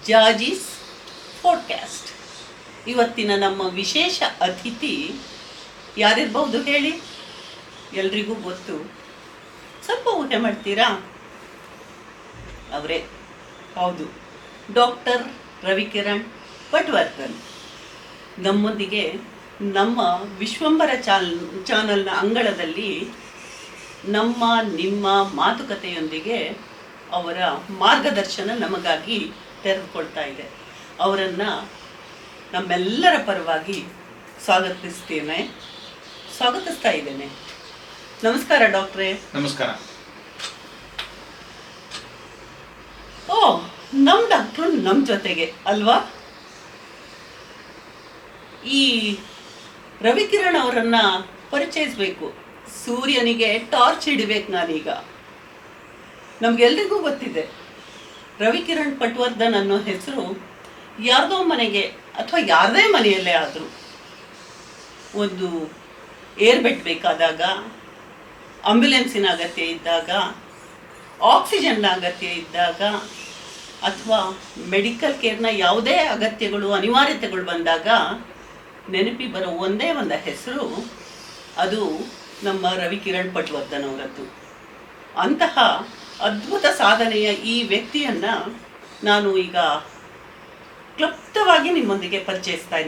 ಜಾಜೀಸ್ podcast. ಇವತ್ತಿನ ನಮ್ಮ ವಿಶೇಷ ಅತಿಥಿ ಯಾರಿರ್ಬಹುದು ಹೇಳಿ? ಎಲ್ರಿಗೂ ಗೊತ್ತು. ಸ್ವಲ್ಪ ಊಹೆ ಮಾಡ್ತೀರಾ? ಅವರೇ, ಹೌದು, ಡಾಕ್ಟರ್ ರವಿಕಿರಣ್ ಪಟ್ವರ್ಧನ್ ನಮ್ಮೊಂದಿಗೆ ನಮ್ಮ ವಿಶ್ವಂಬರ ಚಾನಲ್ನ ಅಂಗಳದಲ್ಲಿ ನಮ್ಮ ನಿಮ್ಮ ಮಾತುಕತೆಯೊಂದಿಗೆ ಅವರ ಮಾರ್ಗದರ್ಶನ ನಮಗಾಗಿ ತೆರೆದುಕೊಳ್ತಾ ಇದೆ. ಅವರನ್ನು ನಮ್ಮೆಲ್ಲರ ಪರವಾಗಿ ಸ್ವಾಗತಿಸ್ತಾ ಇದ್ದೇನೆ. ನಮಸ್ಕಾರ ಡಾಕ್ಟ್ರೇ. ನಮಸ್ಕಾರ. ನಮ್ಮ ಡಾಕ್ಟ್ರು ನಮ್ಮ ಜೊತೆಗೆ ಅಲ್ವಾ? ಈ ರವಿಕಿರಣ್ ಅವರನ್ನ ಪರಿಚಯಿಸಬೇಕು. ಸೂರ್ಯನಿಗೆ ಟಾರ್ಚ್ ಇಡಬೇಕು ನಾನೀಗ. ನಮ್ಗೆಲ್ರಿಗೂ ಗೊತ್ತಿದೆ, ರವಿಕಿರಣ್ ಪಟ್ವರ್ಧನ್ ಅನ್ನೋ ಹೆಸರು ಯಾರ್ದೋ ಮನೆಗೆ ಅಥವಾ ಯಾರದೇ ಮನೆಯಲ್ಲೇ ಆದರೂ ಒಂದು ಏರ್ ಬೆಡ್ ಬೇಕಾದಾಗ, ಆಂಬ್ಯುಲೆನ್ಸಿನ ಅಗತ್ಯ ಇದ್ದಾಗ, ಆಕ್ಸಿಜನ್ನ ಅಗತ್ಯ ಇದ್ದಾಗ, ಅಥವಾ ಮೆಡಿಕಲ್ ಕೇರ್ನ ಯಾವುದೇ ಅಗತ್ಯಗಳು ಅನಿವಾರ್ಯತೆಗಳು ಬಂದಾಗ ನೆನಪಿ ಬರೋ ಒಂದೇ ಒಂದು ಹೆಸರು, ಅದು ನಮ್ಮ ರವಿಕಿರಣ್ ಪಟ್ವರ್ಧನ್ ಅವರದ್ದು. ಅಂತಹ ಅದ್ಭುತ ಸಾಧನೆಯ ಈ ವ್ಯಕ್ತಿಯನ್ನು ನಾನು ಈಗ ಕ್ಲುಪ್ತವಾಗಿ ನಿಮ್ಮೊಂದಿಗೆ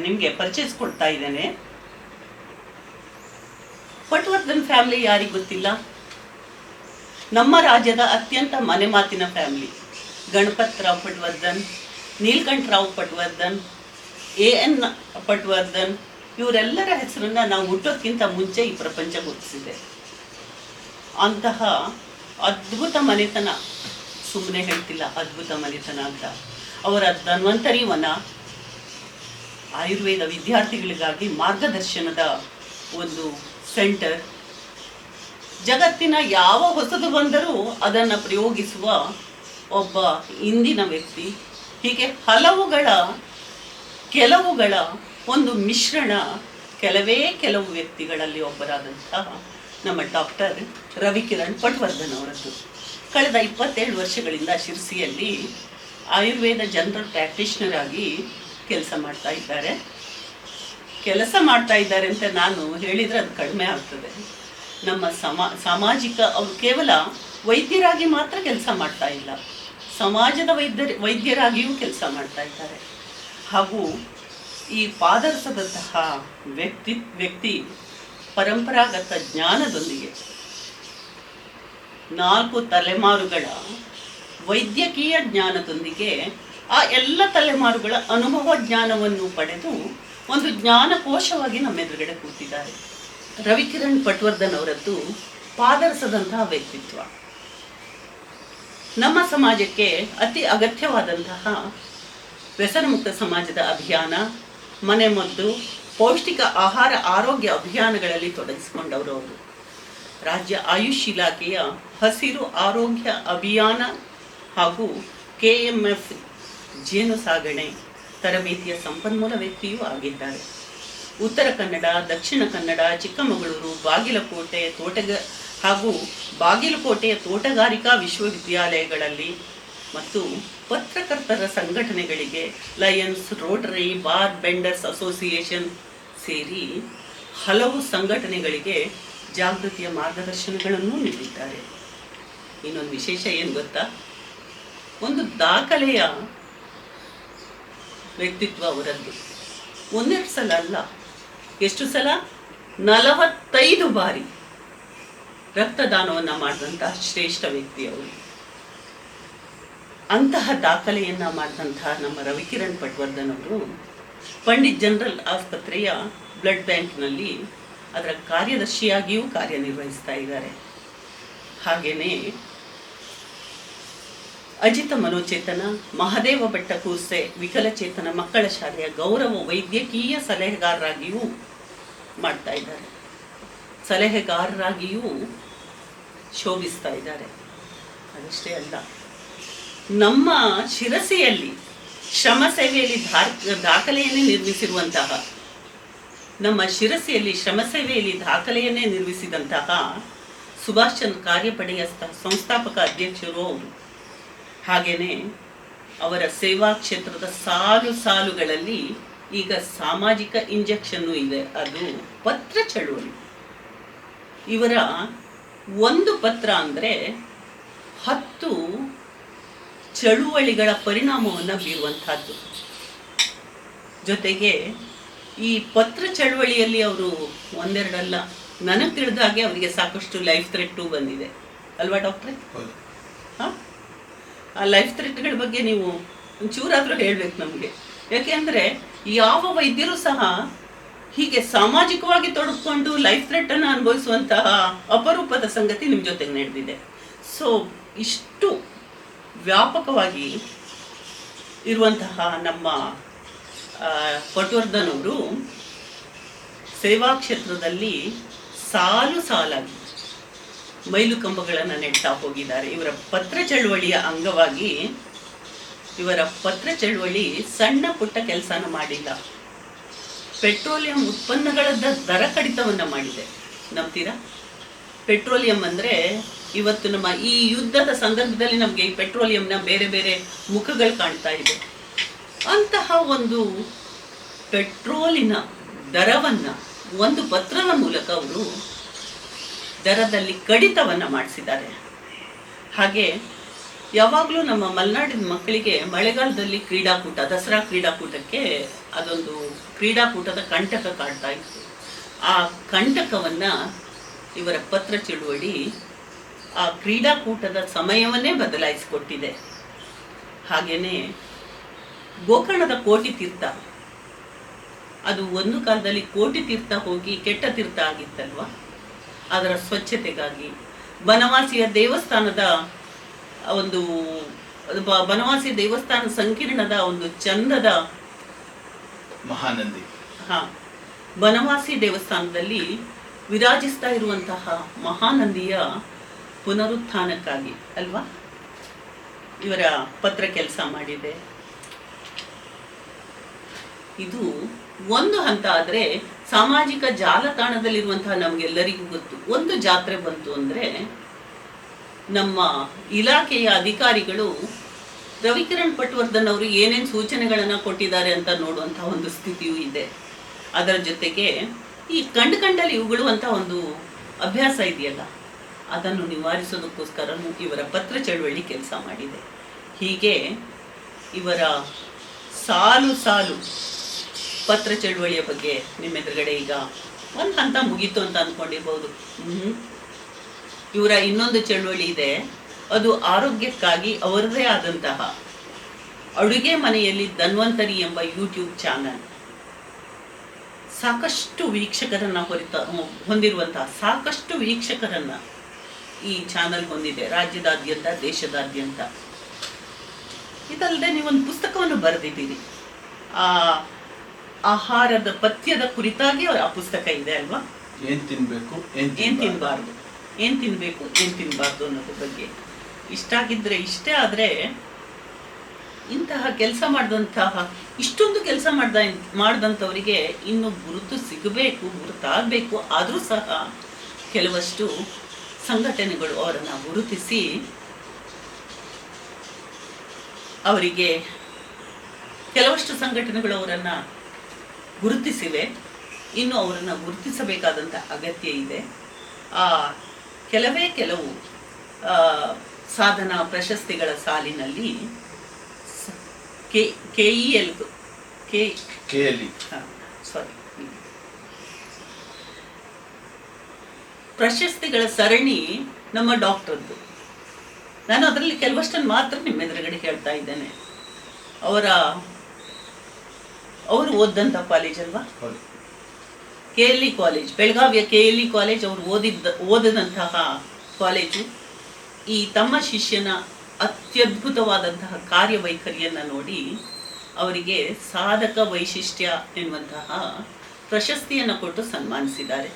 ನಿಮಗೆ ಪರಿಚಯಿಸ್ಕೊಡ್ತಾ ಇದ್ದೇನೆ. ಪಟ್ವರ್ಧನ್ ಫ್ಯಾಮಿಲಿ ಯಾರಿಗೆ ಗೊತ್ತಿಲ್ಲ? ನಮ್ಮ ರಾಜ್ಯದ ಅತ್ಯಂತ ಮನೆ ಮಾತಿನ ಫ್ಯಾಮಿಲಿ. ಗಣಪತ್ ರಾವ್ ಪಟ್ವರ್ಧನ್, ನೀಲ್ಕಂಠರಾವ್ ಪಟ್ವರ್ಧನ್, AN ಪಟ್ವರ್ಧನ್, ಇವರೆಲ್ಲರ ಹೆಸರನ್ನು ನಾವು ಹುಟ್ಟೋಕ್ಕಿಂತ ಮುಂಚೆ ಈ ಪ್ರಪಂಚ ಗುರುತಿಸಿದೆ. ಅಂತಹ ಅದ್ಭುತ ಮನೆತನ, ಸುಮ್ಮನೆ ಹೇಳ್ತಿಲ್ಲ, ಅದ್ಭುತ ಮನೆತನ ಅಂತ. ಅವರ ಧನ್ವಂತರಿ ವನ ಆಯುರ್ವೇದ ವಿದ್ಯಾರ್ಥಿಗಳಿಗಾಗಿ ಮಾರ್ಗದರ್ಶನದ ಒಂದು ಸೆಂಟರ್, ಜಗತ್ತಿನ ಯಾವ ಹೊಸದು ಬಂದರೂ ಅದನ್ನು ಪ್ರಯೋಗಿಸುವ ಒಬ್ಬ ಇಂದಿನ ವ್ಯಕ್ತಿ. ಹೀಗೆ ಕೆಲವುಗಳ ಒಂದು ಮಿಶ್ರಣ, ಕೆಲವು ವ್ಯಕ್ತಿಗಳಲ್ಲಿ ಒಬ್ಬರಾದಂತಹ ನಮ್ಮ ಡಾಕ್ಟರ್ ರವಿಕಿರಣ್ ಪಟ್ವರ್ಧನ್ ಅವರದ್ದು. ಕಳೆದ 27 ವರ್ಷಗಳಿಂದ ಶಿರಸಿಯಲ್ಲಿ ಆಯುರ್ವೇದ ಜನರಲ್ ಪ್ರಾಕ್ಟೀಷನರ್ ಆಗಿ ಕೆಲಸ ಮಾಡ್ತಾ ಇದ್ದಾರೆ ಅಂತ ನಾನು ಹೇಳಿದರೆ ಅದು ಕಡಿಮೆ ಆಗ್ತದೆ. ನಮ್ಮ ಸಾಮಾಜಿಕ, ಅವರು ಕೇವಲ ವೈದ್ಯರಾಗಿ ಮಾತ್ರ ಕೆಲಸ ಮಾಡ್ತಾ ಇಲ್ಲ, ಸಮಾಜದ ವೈದ್ಯರಾಗಿಯೂ ಕೆಲಸ ಮಾಡ್ತಾ ಇದ್ದಾರೆ. ಹಾಗೂ ಈ ಪಾದರಸದಂತಹ ವ್ಯಕ್ತಿ ಪರಂಪರಾಗತ ಜ್ಞಾನದೊಂದಿಗೆ 4 ತಲೆಮಾರುಗಳ ವೈದ್ಯಕೀಯ ಜ್ಞಾನದೊಂದಿಗೆ ಆ ಎಲ್ಲ ತಲೆಮಾರುಗಳ ಅನುಭವ ಜ್ಞಾನವನ್ನು ಪಡೆದು ಒಂದು ಜ್ಞಾನಕೋಶವಾಗಿ ನಮ್ಮೆದುರುಗಡೆ ಕೂತಿದ್ದಾರೆ. ರವಿಕಿರಣ್ ಪಟ್ವರ್ಧನ್ ಅವರದ್ದು ಪಾದರಸದಂತಹ ವ್ಯಕ್ತಿತ್ವ. ನಮ್ಮ ಸಮಾಜಕ್ಕೆ ಅತಿ ಅಗತ್ಯವಾದಂತಹ ವ್ಯಸನಮುಕ್ತ ಸಮಾಜದ ಅಭಿಯಾನ, ಮನೆಮದ್ದು, ಪೌಷ್ಟಿಕ ಆಹಾರ ಆರೋಗ್ಯ ಅಭಿಯಾನಗಳಲ್ಲಿ ತೊಡಗಿಸಿಕೊಂಡವರು. ರಾಜ್ಯ ಆಯುಷ್ ಇಲಾಖೆಯ ಹಸಿರು ಆರೋಗ್ಯ ಅಭಿಯಾನ ಹಾಗೂ KMF ಜೇನು ಸಾಗಣೆ ತರಬೇತಿಯ ಸಂಪನ್ಮೂಲ ವ್ಯಕ್ತಿಯೂ ಆಗಿದ್ದಾರೆ. ಉತ್ತರ ಕನ್ನಡ, ದಕ್ಷಿಣ ಕನ್ನಡ, ಚಿಕ್ಕಮಗಳೂರು, ಬಾಗಲಕೋಟೆಯ ತೋಟಗಾರಿಕಾ ವಿಶ್ವವಿದ್ಯಾಲಯಗಳಲ್ಲಿ ಮತ್ತು ಪತ್ರಕರ್ತರ ಸಂಘಟನೆಗಳಿಗೆ ಲಯನ್ಸ್, ರೋಟರಿ, ಬಾರ್ ಬೆಂಡರ್ಸ್ ಅಸೋಸಿಯೇಷನ್ ಸೇರಿ ಹಲವು ಸಂಘಟನೆಗಳಿಗೆ ಜಾಗೃತಿಯ ಮಾರ್ಗದರ್ಶನಗಳನ್ನು ನೀಡಿದ್ದಾರೆ. ಇನ್ನೊಂದು ವಿಶೇಷ ಏನು ಗೊತ್ತಾ? ಒಂದು ದಾಖಲೆಯ ವ್ಯಕ್ತಿತ್ವ ಅವರದ್ದು. ಒಂದೆರಡು ಸಲ ಅಲ್ಲ, ಎಷ್ಟು ಸಲ? 45 ಬಾರಿ ರಕ್ತದಾನವನ್ನು ಮಾಡಿದಂತಹ ಶ್ರೇಷ್ಠ ವ್ಯಕ್ತಿ ಅವರು. ಅಂತಹ ದಾಖಲೆಯನ್ನು ಮಾಡಿದಂತಹ ನಮ್ಮ ರವಿಕಿರಣ್ ಪಟ್ವರ್ಧನ್ ಅವರು ಪಂಡಿತ್ ಜನರಲ್ ಆಸ್ಪತ್ರೆಯ ಬ್ಲಡ್ ಬ್ಯಾಂಕ್ನಲ್ಲಿ ಅದರ ಕಾರ್ಯದರ್ಶಿಯಾಗಿಯೂ ಕಾರ್ಯನಿರ್ವಹಿಸ್ತಾ ಇದ್ದಾರೆ. ಹಾಗೆಯೇ ಅಜಿತ ಮನೋಚೇತನ, ಮಹದೇವ ಭಟ್ಟ ಕೂರ್ಸೆ ವಿಕಲಚೇತನ ಮಕ್ಕಳ ಶಾಲೆಯ ಗೌರವ ವೈದ್ಯಕೀಯ ಸಲಹೆಗಾರರಾಗಿಯೂ ಮಾಡ್ತಾ ಇದ್ದಾರೆ. ಸಲಹೆಗಾರರಾಗಿಯೂ ಶೋಭಿಸ್ತಾ ಇದ್ದಾರೆ. ಅದಷ್ಟೇ ಅಲ್ಲ, ನಮ್ಮ ಶಿರಸಿಯಲ್ಲಿ ಶ್ರಮ ಸೇವೆಯಲ್ಲಿ ದಾಖಲೆಯನ್ನೇ ನಿರ್ಮಿಸಿದಂತಹ ಸುಭಾಷ್ ಚಂದ್ರ ಕಾರ್ಯಪಡೆಯ ಸಂಸ್ಥಾಪಕ ಅಧ್ಯಕ್ಷರು ಅವರು. ಹಾಗೆಯೇ ಅವರ ಸೇವಾ ಕ್ಷೇತ್ರದ ಸಾಲು ಸಾಲುಗಳಲ್ಲಿ ಈಗ ಸಾಮಾಜಿಕ ಇಂಜೆಕ್ಷನ್ನು ಇದೆ, ಅದು ಪತ್ರ ಚಳುವಳಿ. ಇವರ ಒಂದು ಪತ್ರ ಅಂದರೆ 10 ಚಳುವಳಿಗಳ ಪರಿಣಾಮವನ್ನು ಬೀರುವಂತಹದ್ದು. ಜೊತೆಗೆ ಈ ಪತ್ರ ಚಳುವಳಿಯಲ್ಲಿ ಅವರು ಒಂದೆರಡಲ್ಲ, ನನಗೆ ತಿಳಿದ ಹಾಗೆ ಅವರಿಗೆ ಸಾಕಷ್ಟು ಲೈಫ್ ಥ್ರೆಟ್ಟು ಬಂದಿದೆ ಅಲ್ವಾ ಡಾಕ್ಟ್ರೆ? ಹಾಂ, ಆ ಲೈಫ್ ಥ್ರೆಟ್ಗಳ ಬಗ್ಗೆ ನೀವು ಒಂಚೂರಾದರೂ ಹೇಳಬೇಕು ನಮಗೆ. ಯಾಕೆಂದರೆ ಯಾವ ವೈದ್ಯರು ಸಹ ಹೀಗೆ ಸಾಮಾಜಿಕವಾಗಿ ತೊಡಗಿಕೊಂಡು ಲೈಫ್ ಥ್ರೆಟ್ಟನ್ನು ಅನುಭವಿಸುವಂತಹ ಅಪರೂಪದ ಸಂಗತಿ ನಿಮ್ಮ ಜೊತೆಗೆ ನಡೆದಿದೆ. ಸೊ ಇಷ್ಟು ವ್ಯಾಪಕವಾಗಿ ಇರುವಂತಹ ನಮ್ಮ ಪಟವರ್ಧನ್ ಅವರು ಸೇವಾ ಕ್ಷೇತ್ರದಲ್ಲಿ ಸಾಲು ಸಾಲಾಗಿ ಮೈಲುಕಂಬಗಳನ್ನು ನೆಡ್ತಾ ಹೋಗಿದ್ದಾರೆ. ಇವರ ಪತ್ರ ಚಳುವಳಿಯ ಅಂಗವಾಗಿ ಇವರ ಪತ್ರ ಚಳುವಳಿ ಸಣ್ಣ ಪುಟ್ಟ ಕೆಲಸನ ಮಾಡಿಲ್ಲ. ಪೆಟ್ರೋಲಿಯಂ ಉತ್ಪನ್ನಗಳ ದರ ಕಡಿತವನ್ನು ಮಾಡಿದೆ. ನಂಬ್ತೀರಾ? ಪೆಟ್ರೋಲಿಯಂ ಅಂದರೆ ಇವತ್ತು ನಮ್ಮ ಈ ಯುದ್ಧದ ಸಂದರ್ಭದಲ್ಲಿ ನಮಗೆ ಈ ಪೆಟ್ರೋಲಿಯಂನ ಬೇರೆ ಬೇರೆ ಮುಖಗಳು ಕಾಣ್ತಾ ಇದೆ. ಅಂತಹ ಒಂದು ಪೆಟ್ರೋಲಿನ ದರವನ್ನು ಒಂದು ಪತ್ರದ ಮೂಲಕ ಅವರು ದರದಲ್ಲಿ ಕಡಿತವನ್ನು ಮಾಡಿಸಿದ್ದಾರೆ. ಹಾಗೆ ಯಾವಾಗಲೂ ನಮ್ಮ ಮಲೆನಾಡಿನ ಮಕ್ಕಳಿಗೆ ಮಳೆಗಾಲದಲ್ಲಿ ಕ್ರೀಡಾಕೂಟ, ದಸರಾ ಕ್ರೀಡಾಕೂಟಕ್ಕೆ ಅದೊಂದು ಕ್ರೀಡಾಕೂಟದ ಕಂಟಕ ಕಾಡ್ತಾ ಇತ್ತು. ಆ ಕಂಟಕವನ್ನು ಇವರ ಪತ್ರ ಚಳುವಳಿ ಆ ಕ್ರೀಡಾಕೂಟದ ಸಮಯವನ್ನೇ ಬದಲಾಯಿಸಿಕೊಟ್ಟಿದೆ. ಹಾಗೆಯೇ ಗೋಕರ್ಣದ ಕೋಟಿ ತೀರ್ಥ, ಅದು ಒಂದು ಕಾಲದಲ್ಲಿ ಕೋಟಿ ತೀರ್ಥ ಹೋಗಿ ಕೆಟ್ಟ ತೀರ್ಥ ಆಗಿತ್ತಲ್ವ, ಅದರ ಸ್ವಚ್ಛತೆಗಾಗಿ ಬನವಾಸಿಯ ದೇವಸ್ಥಾನದ ಒಂದು ಬನವಾಸಿ ದೇವಸ್ಥಾನ ಸಂಕೀರ್ಣದ ಒಂದು ಚಂದದ ಮಹಾನಂದಿ, ಬನವಾಸಿ ದೇವಸ್ಥಾನದಲ್ಲಿ ವಿರಾಜಿಸ್ತಾ ಇರುವಂತಹ ಮಹಾನಂದಿಯ ಪುನರುತ್ಥಾನಕ್ಕಾಗಿ ಅಲ್ವಾ ಇವರ ಪತ್ರ ಕೆಲಸ ಮಾಡಿದೆ. ಇದು ಒಂದು ಹಂತ. ಆದರೆ ಸಾಮಾಜಿಕ ಜಾಲತಾಣದಲ್ಲಿರುವಂತಹ ನಮಗೆಲ್ಲರಿಗೂ ಗೊತ್ತು, ಒಂದು ಜಾತ್ರೆ ಬಂತು ಅಂದರೆ ನಮ್ಮ ಇಲಾಖೆಯ ಅಧಿಕಾರಿಗಳು ರವಿಕಿರಣ್ ಪಟ್ವರ್ಧನ್ ಅವರು ಏನೇನು ಸೂಚನೆಗಳನ್ನು ಕೊಟ್ಟಿದ್ದಾರೆ ಅಂತ ನೋಡುವಂತಹ ಒಂದು ಸ್ಥಿತಿಯೂ ಇದೆ. ಅದರ ಜೊತೆಗೆ ಈ ಕಂಡಲ್ಲಿ ಇವುಗಳುವಂಥ ಒಂದು ಅಭ್ಯಾಸ ಇದೆಯಲ್ಲ, ಅದನ್ನು ನಿವಾರಿಸೋದಕ್ಕೋಸ್ಕರ ಇವರ ಪತ್ರ ಚಳುವಳಿ ಕೆಲಸ ಮಾಡಿದೆ. ಹೀಗೆ ಇವರ ಸಾಲು ಸಾಲು ಪತ್ರ ಚಳುವಳಿಯ ಬಗ್ಗೆ ನಿಮ್ಮೆದುರುಗಡೆ ಈಗ ಒಂದು ಹಂತ ಮುಗೀತು ಅಂತ ಅಂದ್ಕೊಂಡಿರ್ಬೋದು. ಇವರ ಇನ್ನೊಂದು ಚಳುವಳಿ ಇದೆ, ಅದು ಆರೋಗ್ಯಕ್ಕಾಗಿ ಅವರದೇ ಆದಂತಹ ಅಡುಗೆ ಮನೆಯಲ್ಲಿ ಧನ್ವಂತರಿ ಎಂಬ ಯೂಟ್ಯೂಬ್ ಚಾನಲ್. ಸಾಕಷ್ಟು ವೀಕ್ಷಕರನ್ನು ಹೊಂದಿರುವಂತಹ ಸಾಕಷ್ಟು ವೀಕ್ಷಕರನ್ನು ಈ ಚಾನಲ್ ಹೊಂದಿದೆ, ರಾಜ್ಯದಾದ್ಯಂತ, ದೇಶದಾದ್ಯಂತ. ಇದಲ್ಲದೆ ನೀವೊಂದು ಪುಸ್ತಕವನ್ನು ಬರೆದಿದ್ದೀರಿ, ಆ ಆಹಾರದ ಪಥ್ಯದ ಕುರಿತಾಗಿ ಆ ಪುಸ್ತಕ ಇದೆ ಅಲ್ವಾ? ಏನ್ ತಿನ್ಬೇಕು, ಏನ್ ತಿನ್ಬಾರ್ದು, ಏನ್ ತಿನ್ಬೇಕು, ಏನ್ ತಿನ್ಬಾರ್ದು ಅನ್ನೋದ್ರ ಬಗ್ಗೆ. ಇಷ್ಟಾಗಿದ್ರೆ ಇಷ್ಟೇ. ಆದರೆ ಇಂತಹ ಕೆಲಸ ಮಾಡಿದಂತಹ ಇಷ್ಟೊಂದು ಕೆಲಸ ಮಾಡಿದಂಥವರಿಗೆ ಇನ್ನು ಗುರುತು ಸಿಗಬೇಕು, ಗುರುತಾಗಬೇಕು. ಆದರೂ ಸಹ ಕೆಲವಷ್ಟು ಸಂಘಟನೆಗಳು ಅವರನ್ನು ಗುರುತಿಸಿ ಅವರಿಗೆ ಕೆಲವಷ್ಟು ಸಂಘಟನೆಗಳು ಅವರನ್ನು ಗುರುತಿಸಿವೆ. ಇನ್ನು ಅವರನ್ನು ಗುರುತಿಸಬೇಕಾದಂಥ ಅಗತ್ಯ ಇದೆ. ಕೆಲವು ಸಾಧನಾ ಪ್ರಶಸ್ತಿಗಳ ಸಾಲಿನಲ್ಲಿ ಪ್ರಶಸ್ತಿಗಳ ಸರಣಿ ನಮ್ಮ ಡಾಕ್ಟರ್ದು. ನಾನು ಅದರಲ್ಲಿ ಕೆಲವಷ್ಟನ್ನು ಮಾತ್ರ ನಿಮ್ಮೆದುರುಗಡೆ ಹೇಳ್ತಾ ಇದ್ದೇನೆ. ಅವರು ಓದಂಥ ಕಾಲೇಜ್ ಅಲ್ವಾ, KLE ಕಾಲೇಜ್, ಬೆಳಗಾವಿಯ KLE ಕಾಲೇಜ್. ಅವರು ಓದಿದಂತಹ ಕಾಲೇಜು. ಈ ತಮ್ಮ ಶಿಷ್ಯನ ಅತ್ಯದ್ಭುತವಾದಂತಹ ಕಾರ್ಯವೈಖರಿಯನ್ನು ನೋಡಿ ಅವರಿಗೆ ಸಾಧಕ ವೈಶಿಷ್ಟ್ಯ ಎನ್ನುವಂತಹ ಪ್ರಶಸ್ತಿಯನ್ನು ಕೊಟ್ಟು ಸನ್ಮಾನಿಸಿದ್ದಾರೆ.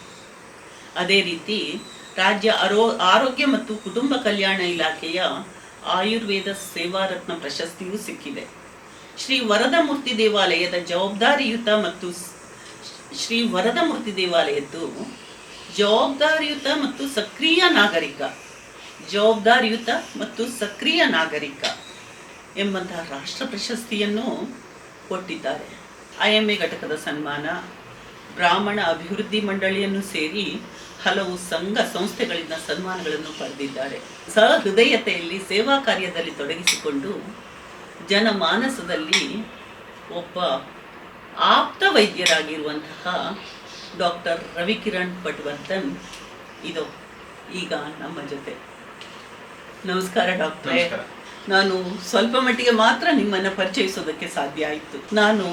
ಅದೇ ರೀತಿ ರಾಜ್ಯ ಆರೋಗ್ಯ ಮತ್ತು ಕುಟುಂಬ ಕಲ್ಯಾಣ ಇಲಾಖೆಯ ಆಯುರ್ವೇದ ಸೇವಾರತ್ನ ಪ್ರಶಸ್ತಿಯೂ ಸಿಕ್ಕಿದೆ. ಶ್ರೀ ವರದಮೂರ್ತಿ ದೇವಾಲಯದ ಜವಾಬ್ದಾರಿಯುತ ಮತ್ತು ಸಕ್ರಿಯ ನಾಗರಿಕ ಎಂಬಂತಹ ರಾಷ್ಟ್ರ ಪ್ರಶಸ್ತಿಯನ್ನು ಕೊಟ್ಟಿದ್ದಾರೆ. IMA ಘಟಕದ ಸನ್ಮಾನ, ಬ್ರಾಹ್ಮಣ ಅಭಿವೃದ್ಧಿ ಮಂಡಳಿಯನ್ನು ಸೇರಿ ಹಲವು ಸಂಘ ಸಂಸ್ಥೆಗಳಿಂದ ಸನ್ಮಾನಗಳನ್ನು ಪಡೆದಿದ್ದಾರೆ. ಸಹೃದಯತೆಯಲ್ಲಿ ಸೇವಾ ಕಾರ್ಯದಲ್ಲಿ ತೊಡಗಿಸಿಕೊಂಡು ಜನಮಾನಸದಲ್ಲಿ ಒಬ್ಬ ಆಪ್ತ ವೈದ್ಯರಾಗಿರುವಂತಹ ಡಾಕ್ಟರ್ ರವಿಕಿರಣ್ ಪಟ್ವರ್ಧನ್ ಇದು ಈಗ ನಮ್ಮ ಜೊತೆ. ನಮಸ್ಕಾರ ಡಾಕ್ಟ್ರೇ. ನಾನು ಸ್ವಲ್ಪ ಮಟ್ಟಿಗೆ ಮಾತ್ರ ನಿಮ್ಮನ್ನು ಪರಿಚಯಿಸೋದಕ್ಕೆ ಸಾಧ್ಯ ಆಯಿತು. ನಾನು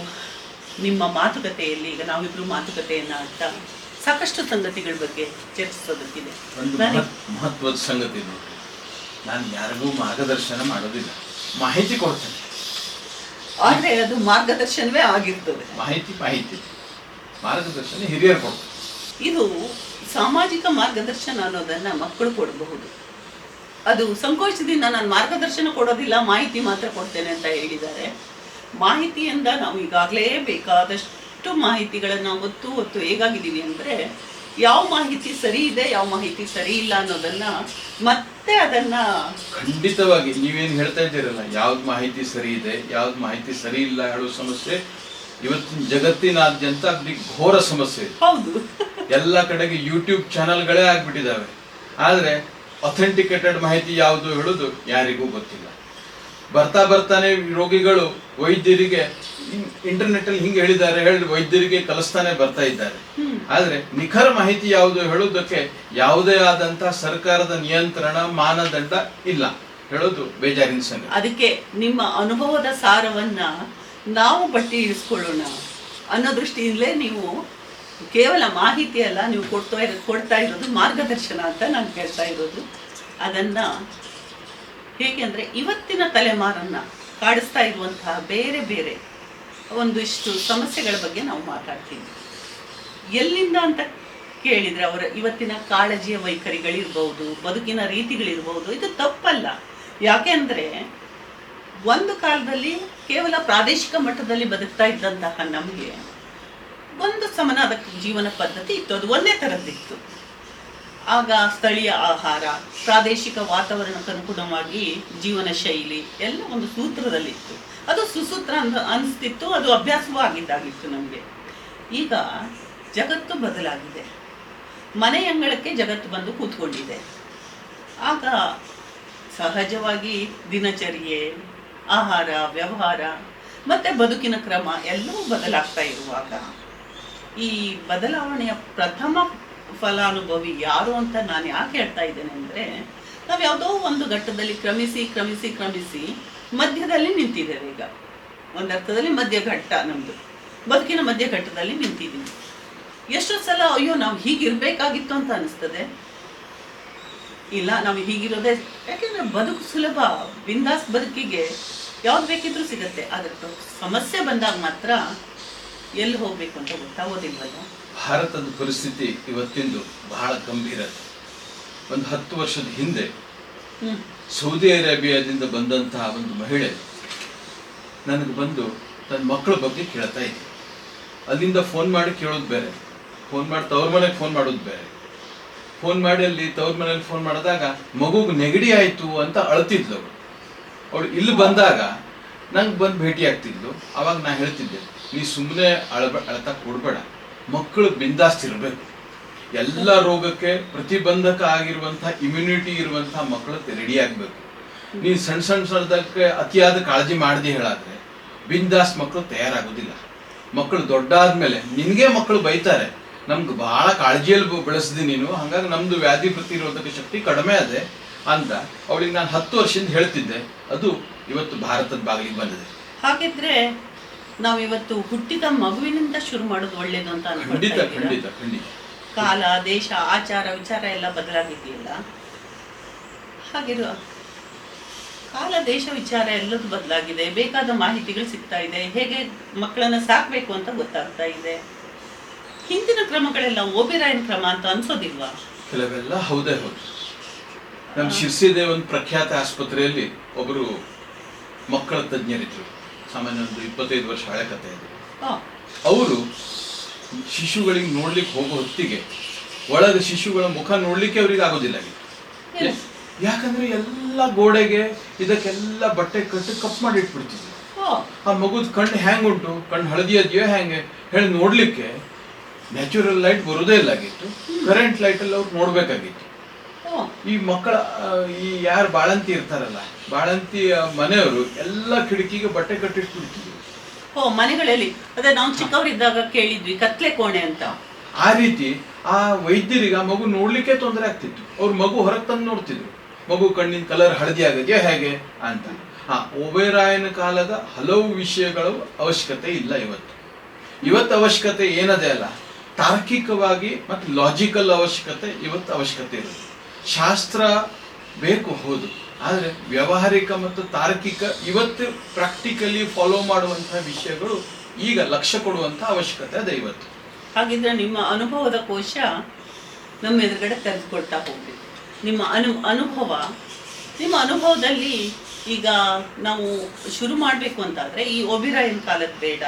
ನಿಮ್ಮ ಮಾತುಕತೆಯಲ್ಲಿ ಈಗ ನಾವಿಬ್ರು ಮಾತುಕತೆಯನ್ನು ಆಡ್ತಾ ಸಾಕಷ್ಟು ಸಂಗತಿಗಳ ಬಗ್ಗೆ ಚರ್ಚಿಸೋದಕ್ಕಿದೆ. ಒಂದು ಮಹತ್ವದ ಸಂಗತಿ ನೋಡಿ, ನಾನು ಯಾರಿಗೂ ಮಾರ್ಗದರ್ಶನ ಮಾಡೋದಿಲ್ಲ, ಮಾಹಿತಿ ಕೊಡ್ತೇನೆ. ಆದರೆ ಅದು ಮಾರ್ಗದರ್ಶನವೇ ಆಗಿರ್ತದೆ. ಮಾಹಿತಿ ಮಾರ್ಗದರ್ಶನ ಹಿರಿಯರು ಕೊಡ್ತಾರೆ. ಇದು ಸಾಮಾಜಿಕ ಮಾರ್ಗದರ್ಶನ ಅನ್ನೋದನ್ನ ಮಕ್ಕಳು ಕೊಡಬಹುದು. ಅದು ಸಂಕೋಚದಿಂದ ನಾನು ಮಾರ್ಗದರ್ಶನ ಕೊಡೋದಿಲ್ಲ, ಮಾಹಿತಿ ಮಾತ್ರ ಕೊಡ್ತೇನೆ ಅಂತ ಹೇಳಿದ್ದಾರೆ. ಮಾಹಿತಿಯಿಂದ ನಾವು ಈಗಾಗಲೇ ಬೇಕಾದಷ್ಟು ಮಾಹಿತಿಗಳನ್ನು ಹೊತ್ತು ಹೇಗಾಗಿದ್ದೀವಿ ಅಂದರೆ, ಯಾವ ಮಾಹಿತಿ ಸರಿ ಇದೆ, ಯಾವ ಮಾಹಿತಿ ಸರಿ ಇಲ್ಲ ಅನ್ನೋದನ್ನ ಮತ್ತೆ ಅದನ್ನ ಖಂಡಿತವಾಗಿ ನೀವೇನು ಹೇಳ್ತಾ ಇದ್ದೀರಲ್ಲ, ಯಾವ್ದು ಮಾಹಿತಿ ಸರಿ ಇದೆ, ಯಾವ್ದು ಮಾಹಿತಿ ಸರಿ ಇಲ್ಲ ಹೇಳೋ ಸಮಸ್ಯೆ ಇವತ್ತಿನ ಜಗತ್ತಿನಾದ್ಯಂತ ಘೋರ ಸಮಸ್ಯೆ ಇದೆ. ಹೌದು, ಎಲ್ಲ ಕಡೆಗೆ ಯೂಟ್ಯೂಬ್ ಚಾನಲ್ಗಳೇ ಆಗ್ಬಿಟ್ಟಿದ್ದಾವೆ. ಆದರೆ ಅಥೆಂಟಿಕೇಟೆಡ್ ಮಾಹಿತಿ ಯಾವುದು ಹೇಳೋದು ಯಾರಿಗೂ ಗೊತ್ತಿಲ್ಲ. ಬರ್ತಾನೆ ರೋಗಿಗಳು ವೈದ್ಯರಿಗೆ ಇಂಟರ್ನೆಟ್ ಅಲ್ಲಿ ಹಿಂಗೆ ಹೇಳಿದ್ದಾರೆ ಹೇಳಿ ವೈದ್ಯರಿಗೆ ಕಲಿಸ್ತಾನೆ ಬರ್ತಾ ಇದ್ದಾರೆ. ಆದ್ರೆ ನಿಖರ ಮಾಹಿತಿ ಯಾವುದು ಹೇಳೋದಕ್ಕೆ ಯಾವುದೇ ಆದಂತಹ ಸರ್ಕಾರದ ನಿಯಂತ್ರಣ ಮಾನದಂಡ ಇಲ್ಲ ಹೇಳೋದು ಬೇಜಾರಿನ ಸಂಗತಿ. ಅದಕ್ಕೆ ನಿಮ್ಮ ಅನುಭವದ ಸಾರವನ್ನ ನಾವು ಬಟ್ಟಿ ಇಳಿಸ್ಕೊಳ್ಳೋಣ ಅನ್ನೋ ದೃಷ್ಟಿಯಿಂದಲೇ ನೀವು ಕೇವಲ ಮಾಹಿತಿ ಅಲ್ಲ, ನೀವು ಕೊಡ್ತಾ ಇರೋದು ಮಾರ್ಗದರ್ಶನ ಅಂತ ನಾನು ಹೇಳ್ತಾ ಇರೋದು. ಅದನ್ನ ಹೇಗೆಂದರೆ, ಇವತ್ತಿನ ತಲೆಮಾರನ್ನ ಕಾಡಿಸ್ತಾ ಇರುವಂತಹ ಬೇರೆ ಬೇರೆ ಒಂದಿಷ್ಟು ಸಮಸ್ಯೆಗಳ ಬಗ್ಗೆ ನಾವು ಮಾತಾಡ್ತೀವಿ. ಎಲ್ಲಿಂದ ಅಂತ ಕೇಳಿದರೆ, ಅವರ ಇವತ್ತಿನ ಕಾಳಜಿಯ ವೈಖರಿಗಳಿರ್ಬೋದು, ಬದುಕಿನ ರೀತಿಗಳಿರ್ಬೋದು, ಇದು ತಪ್ಪಲ್ಲ. ಯಾಕೆಂದರೆ ಒಂದು ಕಾಲದಲ್ಲಿ ಕೇವಲ ಪ್ರಾದೇಶಿಕ ಮಟ್ಟದಲ್ಲಿ ಬದುಕ್ತಾ ಇದ್ದಂತಹ ನಮಗೆ ಒಂದು ಸಮನಾದ ಜೀವನ ಪದ್ಧತಿ ಇತ್ತು, ಅದು ಒಂದೇ ಥರದ್ದಿತ್ತು. ಆಗ ಸ್ಥಳೀಯ ಆಹಾರ, ಪ್ರಾದೇಶಿಕ ವಾತಾವರಣಕ್ಕನುಗುಣವಾಗಿ ಜೀವನ ಶೈಲಿ ಎಲ್ಲ ಒಂದು ಸೂತ್ರದಲ್ಲಿತ್ತು. ಅದು ಸುಸೂತ್ರ ಅನಿಸ್ತಿತ್ತು, ಅದು ಅಭ್ಯಾಸವೂ ಆಗಿದ್ದಾಗಿತ್ತು ನಮಗೆ. ಈಗ ಜಗತ್ತು ಬದಲಾಗಿದೆ, ಮನೆಯಂಗಳಕ್ಕೆ ಜಗತ್ತು ಬಂದು ಕೂತ್ಕೊಂಡಿದೆ. ಆಗ ಸಹಜವಾಗಿ ದಿನಚರ್ಯೆ, ಆಹಾರ, ವ್ಯವಹಾರ ಮತ್ತು ಬದುಕಿನ ಕ್ರಮ ಎಲ್ಲವೂ ಬದಲಾಗ್ತಾ ಇರುವಾಗ ಈ ಬದಲಾವಣೆಯ ಪ್ರಥಮ ಫಲಾನುಭವಿ ಯಾರು ಅಂತ ನಾನು ಯಾಕೆ ಹೇಳ್ತಾ ಇದ್ದೇನೆ ಅಂದರೆ, ನಾವು ಯಾವುದೋ ಒಂದು ಘಟ್ಟದಲ್ಲಿ ಕ್ರಮಿಸಿ ಮಧ್ಯದಲ್ಲಿ ನಿಂತಿದ್ದೇವೆ. ಈಗ ಒಂದರ್ಥದಲ್ಲಿ ಮಧ್ಯಘಟ್ಟ, ನಮ್ಮದು ಬದುಕಿನ ಮಧ್ಯಘಟ್ಟದಲ್ಲಿ ನಿಂತಿದ್ದೀವಿ. ಎಷ್ಟೋ ಸಲ ಅಯ್ಯೋ ನಾವು ಹೀಗಿರಬೇಕಾಗಿತ್ತು ಅಂತ ಅನಿಸ್ತದೆ. ಇಲ್ಲ, ನಾವು ಹೀಗಿರೋದೇ, ಯಾಕೆಂದರೆ ಬದುಕು ಸುಲಭ, ಬಿಂದಾಸ್ ಬದುಕಿಗೆ ಯಾವ್ದು ಬೇಕಿದ್ರೂ ಸಿಗತ್ತೆ. ಆದರೆ ಸಮಸ್ಯೆ ಬಂದಾಗ ಮಾತ್ರ ಎಲ್ಲಿ ಹೋಗ್ಬೇಕು ಅಂತ ಗೊತ್ತಾಗೋದಿಲ್ವಲ್ಲ. ಭಾರತದ ಪರಿಸ್ಥಿತಿ ಇವತ್ತಿಂದು ಬಹಳ ಗಂಭೀರ. ಒಂದು 10 ವರ್ಷದ ಹಿಂದೆ ಸೌದಿ ಅರೇಬಿಯಾದಿಂದ ಬಂದಂತಹ ಒಂದು ಮಹಿಳೆ ನನಗೆ ಬಂದು ತನ್ನ ಮಕ್ಕಳ ಬಗ್ಗೆ ಕೇಳ್ತಾ ಇದ್ದೆ. ಅಲ್ಲಿಂದ ಫೋನ್ ಮಾಡಿ ಕೇಳೋದು ಬೇರೆ, ಫೋನ್ ಮಾಡಿ ತವ್ರ ಮನೆಗೆ ಫೋನ್ ಮಾಡೋದು ಬೇರೆ. ಫೋನ್ ಮಾಡಿ ಅಲ್ಲಿ ತವ್ರ ಮನೇಲಿ ಫೋನ್ ಮಾಡಿದಾಗ ಮಗುಗೆ ನೆಗಡಿ ಆಯಿತು ಅಂತ ಅಳ್ತಿದ್ಲು ಅವಳು. ಇಲ್ಲಿ ಬಂದಾಗ ನಂಗೆ ಬಂದು ಭೇಟಿ ಆಗ್ತಿದ್ಲು. ಅವಾಗ ನಾ ಹೇಳ್ತಿದ್ದೆ, ನೀ ಸುಮ್ಮನೆ ಅಳ್ತಾ ಕೊಡ್ಬೇಡ, ಮಕ್ಕಳು ಬಿಂದಾಸ್ತಿರ್ಬೇಕು. ಎಲ್ಲ ರೋಗಕ್ಕೆ ಪ್ರತಿಬಂಧಕ ಆಗಿರುವಂತಹ ಇಮ್ಯುನಿಟಿ ಇರುವಂತಹ ಮಕ್ಕಳು ರೆಡಿ ಆಗ್ಬೇಕು. ನೀನು ಸಣ್ಣದಕ್ಕೆ ಅತಿಯಾದ ಕಾಳಜಿ ಮಾಡದೆ ಹೇಳಾದ್ರೆ ಬಿಂದಾಸ್ ಮಕ್ಕಳು ತಯಾರಾಗೋದಿಲ್ಲ. ಮಕ್ಕಳು ದೊಡ್ಡಾದ್ಮೇಲೆ ನಿನಗೆ ಮಕ್ಕಳು ಬೈತಾರೆ, ನಮ್ಗೆ ಬಹಳ ಕಾಳಜಿಯಲ್ಲಿ ಬೆಳೆಸಿದಿ ನೀನು, ಹಾಗಾಗಿ ನಮ್ದು ವ್ಯಾಧಿ ಪ್ರತಿರೋಧಕ ಶಕ್ತಿ ಕಡಿಮೆ ಅದೆ ಅಂತ ಅವಳಿಗೆ ನಾನು 10 ವರ್ಷದಿಂದ ಹೇಳ್ತಿದ್ದೆ. ಅದು ಇವತ್ತು ಭಾರತದ ಬಾಗಿಲಿಗೆ ಬಂದಿದೆ. ಹಾಗಿದ್ರೆ ನಾವಿವತ್ತು ಹುಟ್ಟಿದ ಮಗುವಿನಿಂದ ಶುರು ಮಾಡೋದು ಒಳ್ಳೇದು ಅಂತ ಖಂಡಿತ. ಕಾಲ, ದೇಶ, ಆಚಾರ, ವಿಚಾರ ಎಲ್ಲ ಬದಲಾಗಿದೆಯಲ್ಲ. ಹಾಗಿರುವ ಕಾಲ, ದೇಶ, ವಿಚಾರ ಎಲ್ಲದೂ ಬದಲಾಗಿದೆ. ಬೇಕಾದ ಮಾಹಿತಿಗಳು ಸಿಗ್ತಾ ಇದೆ, ಹೇಗೆ ಮಕ್ಕಳನ್ನ ಸಾಕಬೇಕು ಅಂತ ಗೊತ್ತಾಗ್ತಾ ಇದೆ. ಹಿಂದಿನ ಕ್ರಮಗಳೆಲ್ಲ ಓಬಿರಾಯನ್ ಕ್ರಮ ಅಂತ ಅನ್ಸೋದಿಲ್ವಾ? ಕೆಲವೆಲ್ಲ ಹೌದು. ನಮ್ಮ ಶಿರ್ಸಿದೆ ಒಂದು ಪ್ರಖ್ಯಾತ ಆಸ್ಪತ್ರೆಯಲ್ಲಿ ಒಬ್ಬರು ಮಕ್ಕಳ ತಜ್ಞರಿದ್ರು. ಸಾಮಾನ್ಯ ಒಂದು 25 ವರ್ಷ ಹಳೆ ಕಥೆ ಇದೆ. ಅವರು ಶಿಶುಗಳಿಗೆ ನೋಡ್ಲಿಕ್ಕೆ ಹೋಗೋ ಹೊತ್ತಿಗೆ ಒಳಗೆ ಶಿಶುಗಳ ಮುಖ ನೋಡ್ಲಿಕ್ಕೆ ಅವ್ರಿಗೆ ಆಗೋದಿಲ್ಲ. ಯಾಕಂದ್ರೆ ಎಲ್ಲ ಗೋಡೆಗೆ ಇದಕ್ಕೆಲ್ಲ ಬಟ್ಟೆ ಕಟ್ಟು ಕಪ್ ಮಾಡಿ ಇಟ್ಬಿಡ್ತಿದ್ವಿ. ಓ ಆ ಮಗುದ್ ಕಣ್ಣು ಹ್ಯಾಂಗುಂಟು, ಕಣ್ಣು ಹಳದಿ ಅದೆಯೋ ಹ್ಯಾಂಗೆ ಹೇಳಿ ನೋಡ್ಲಿಕ್ಕೆ ನ್ಯಾಚುರಲ್ ಲೈಟ್ ಬರೋದೇ ಇಲ್ಲ ಆಗಿತ್ತು. ಕರೆಂಟ್ ಲೈಟಲ್ಲಿ ಅವ್ರು ನೋಡ್ಬೇಕಾಗಿತ್ತು. ಓ ಈ ಮಕ್ಕಳ ಈ ಯಾರು ಬಾಳಂತಿ ಇರ್ತಾರಲ್ಲ, ಬಾಳಂತಿ ಮನೆಯವರು ಎಲ್ಲ ಕಿಟಕಿಗೆ ಬಟ್ಟೆ ಕಟ್ಟಿಟ್ಬಿಡ್ತಿದ್ವಿ. ಓ ಮನೆಗಳಲ್ಲಿ ಅದೇ ನಾವು ಚಿಕ್ಕವರಿದ್ದಾಗ ಕೇಳಿದ್ವಿ ಕತ್ಲೆ ಕೋಣೆ ಅಂತ. ಆ ರೀತಿ ಆ ವೈದ್ಯರಿಗೆ ಆ ಮಗು ನೋಡ್ಲಿಕ್ಕೆ ತೊಂದರೆ ಆಗ್ತಿತ್ತು. ಅವ್ರು ಮಗು ಹೊರಗೆ ತಂದು ನೋಡ್ತಿದ್ರು, ಮಗು ಕಣ್ಣಿನ ಕಲರ್ ಹಳದಿ ಆಗದೆಯಾ ಹೇಗೆ ಅಂತ. ಓಬೇರಾಯನ ಕಾಲದ ಹಲವು ವಿಷಯಗಳು ಅವಶ್ಯಕತೆ ಇಲ್ಲ ಇವತ್ತು ಅವಶ್ಯಕತೆ ಏನದೇ ಅಲ್ಲ, ತಾರ್ಕಿಕವಾಗಿ ಮತ್ತು ಲಾಜಿಕಲ್ ಅವಶ್ಯಕತೆ ಇವತ್ತು ಅವಶ್ಯಕತೆ ಇರುತ್ತೆ. ಶಾಸ್ತ್ರ ಬೇಕು ಹೌದು, ಆದರೆ ವ್ಯಾವಹಾರಿಕ ಮತ್ತು ತಾರ್ಕಿಕ ಇವತ್ತು ಪ್ರಾಕ್ಟಿಕಲಿ ಫಾಲೋ ಮಾಡುವಂತಹ ವಿಷಯಗಳು ಈಗ ಲಕ್ಷ್ಯ ಕೊಡುವಂತಹ ಅವಶ್ಯಕತೆ ಅದೇ ಇವತ್ತು. ಹಾಗಿದ್ರೆ ನಿಮ್ಮ ಅನುಭವದ ಕೋಶ ನಮ್ಮ ಎದುರುಗಡೆ ತೆರೆದುಕೊಳ್ತಾ ಹೋಗ್ಬೇಕು. ನಿಮ್ಮ ನಿಮ್ಮ ಅನುಭವದಲ್ಲಿ ಈಗ ನಾವು ಶುರು ಮಾಡಬೇಕು ಅಂತಾದರೆ ಈ ಒಬಿರಾಯನ್ ಕಾಲದ ಬೇಡ,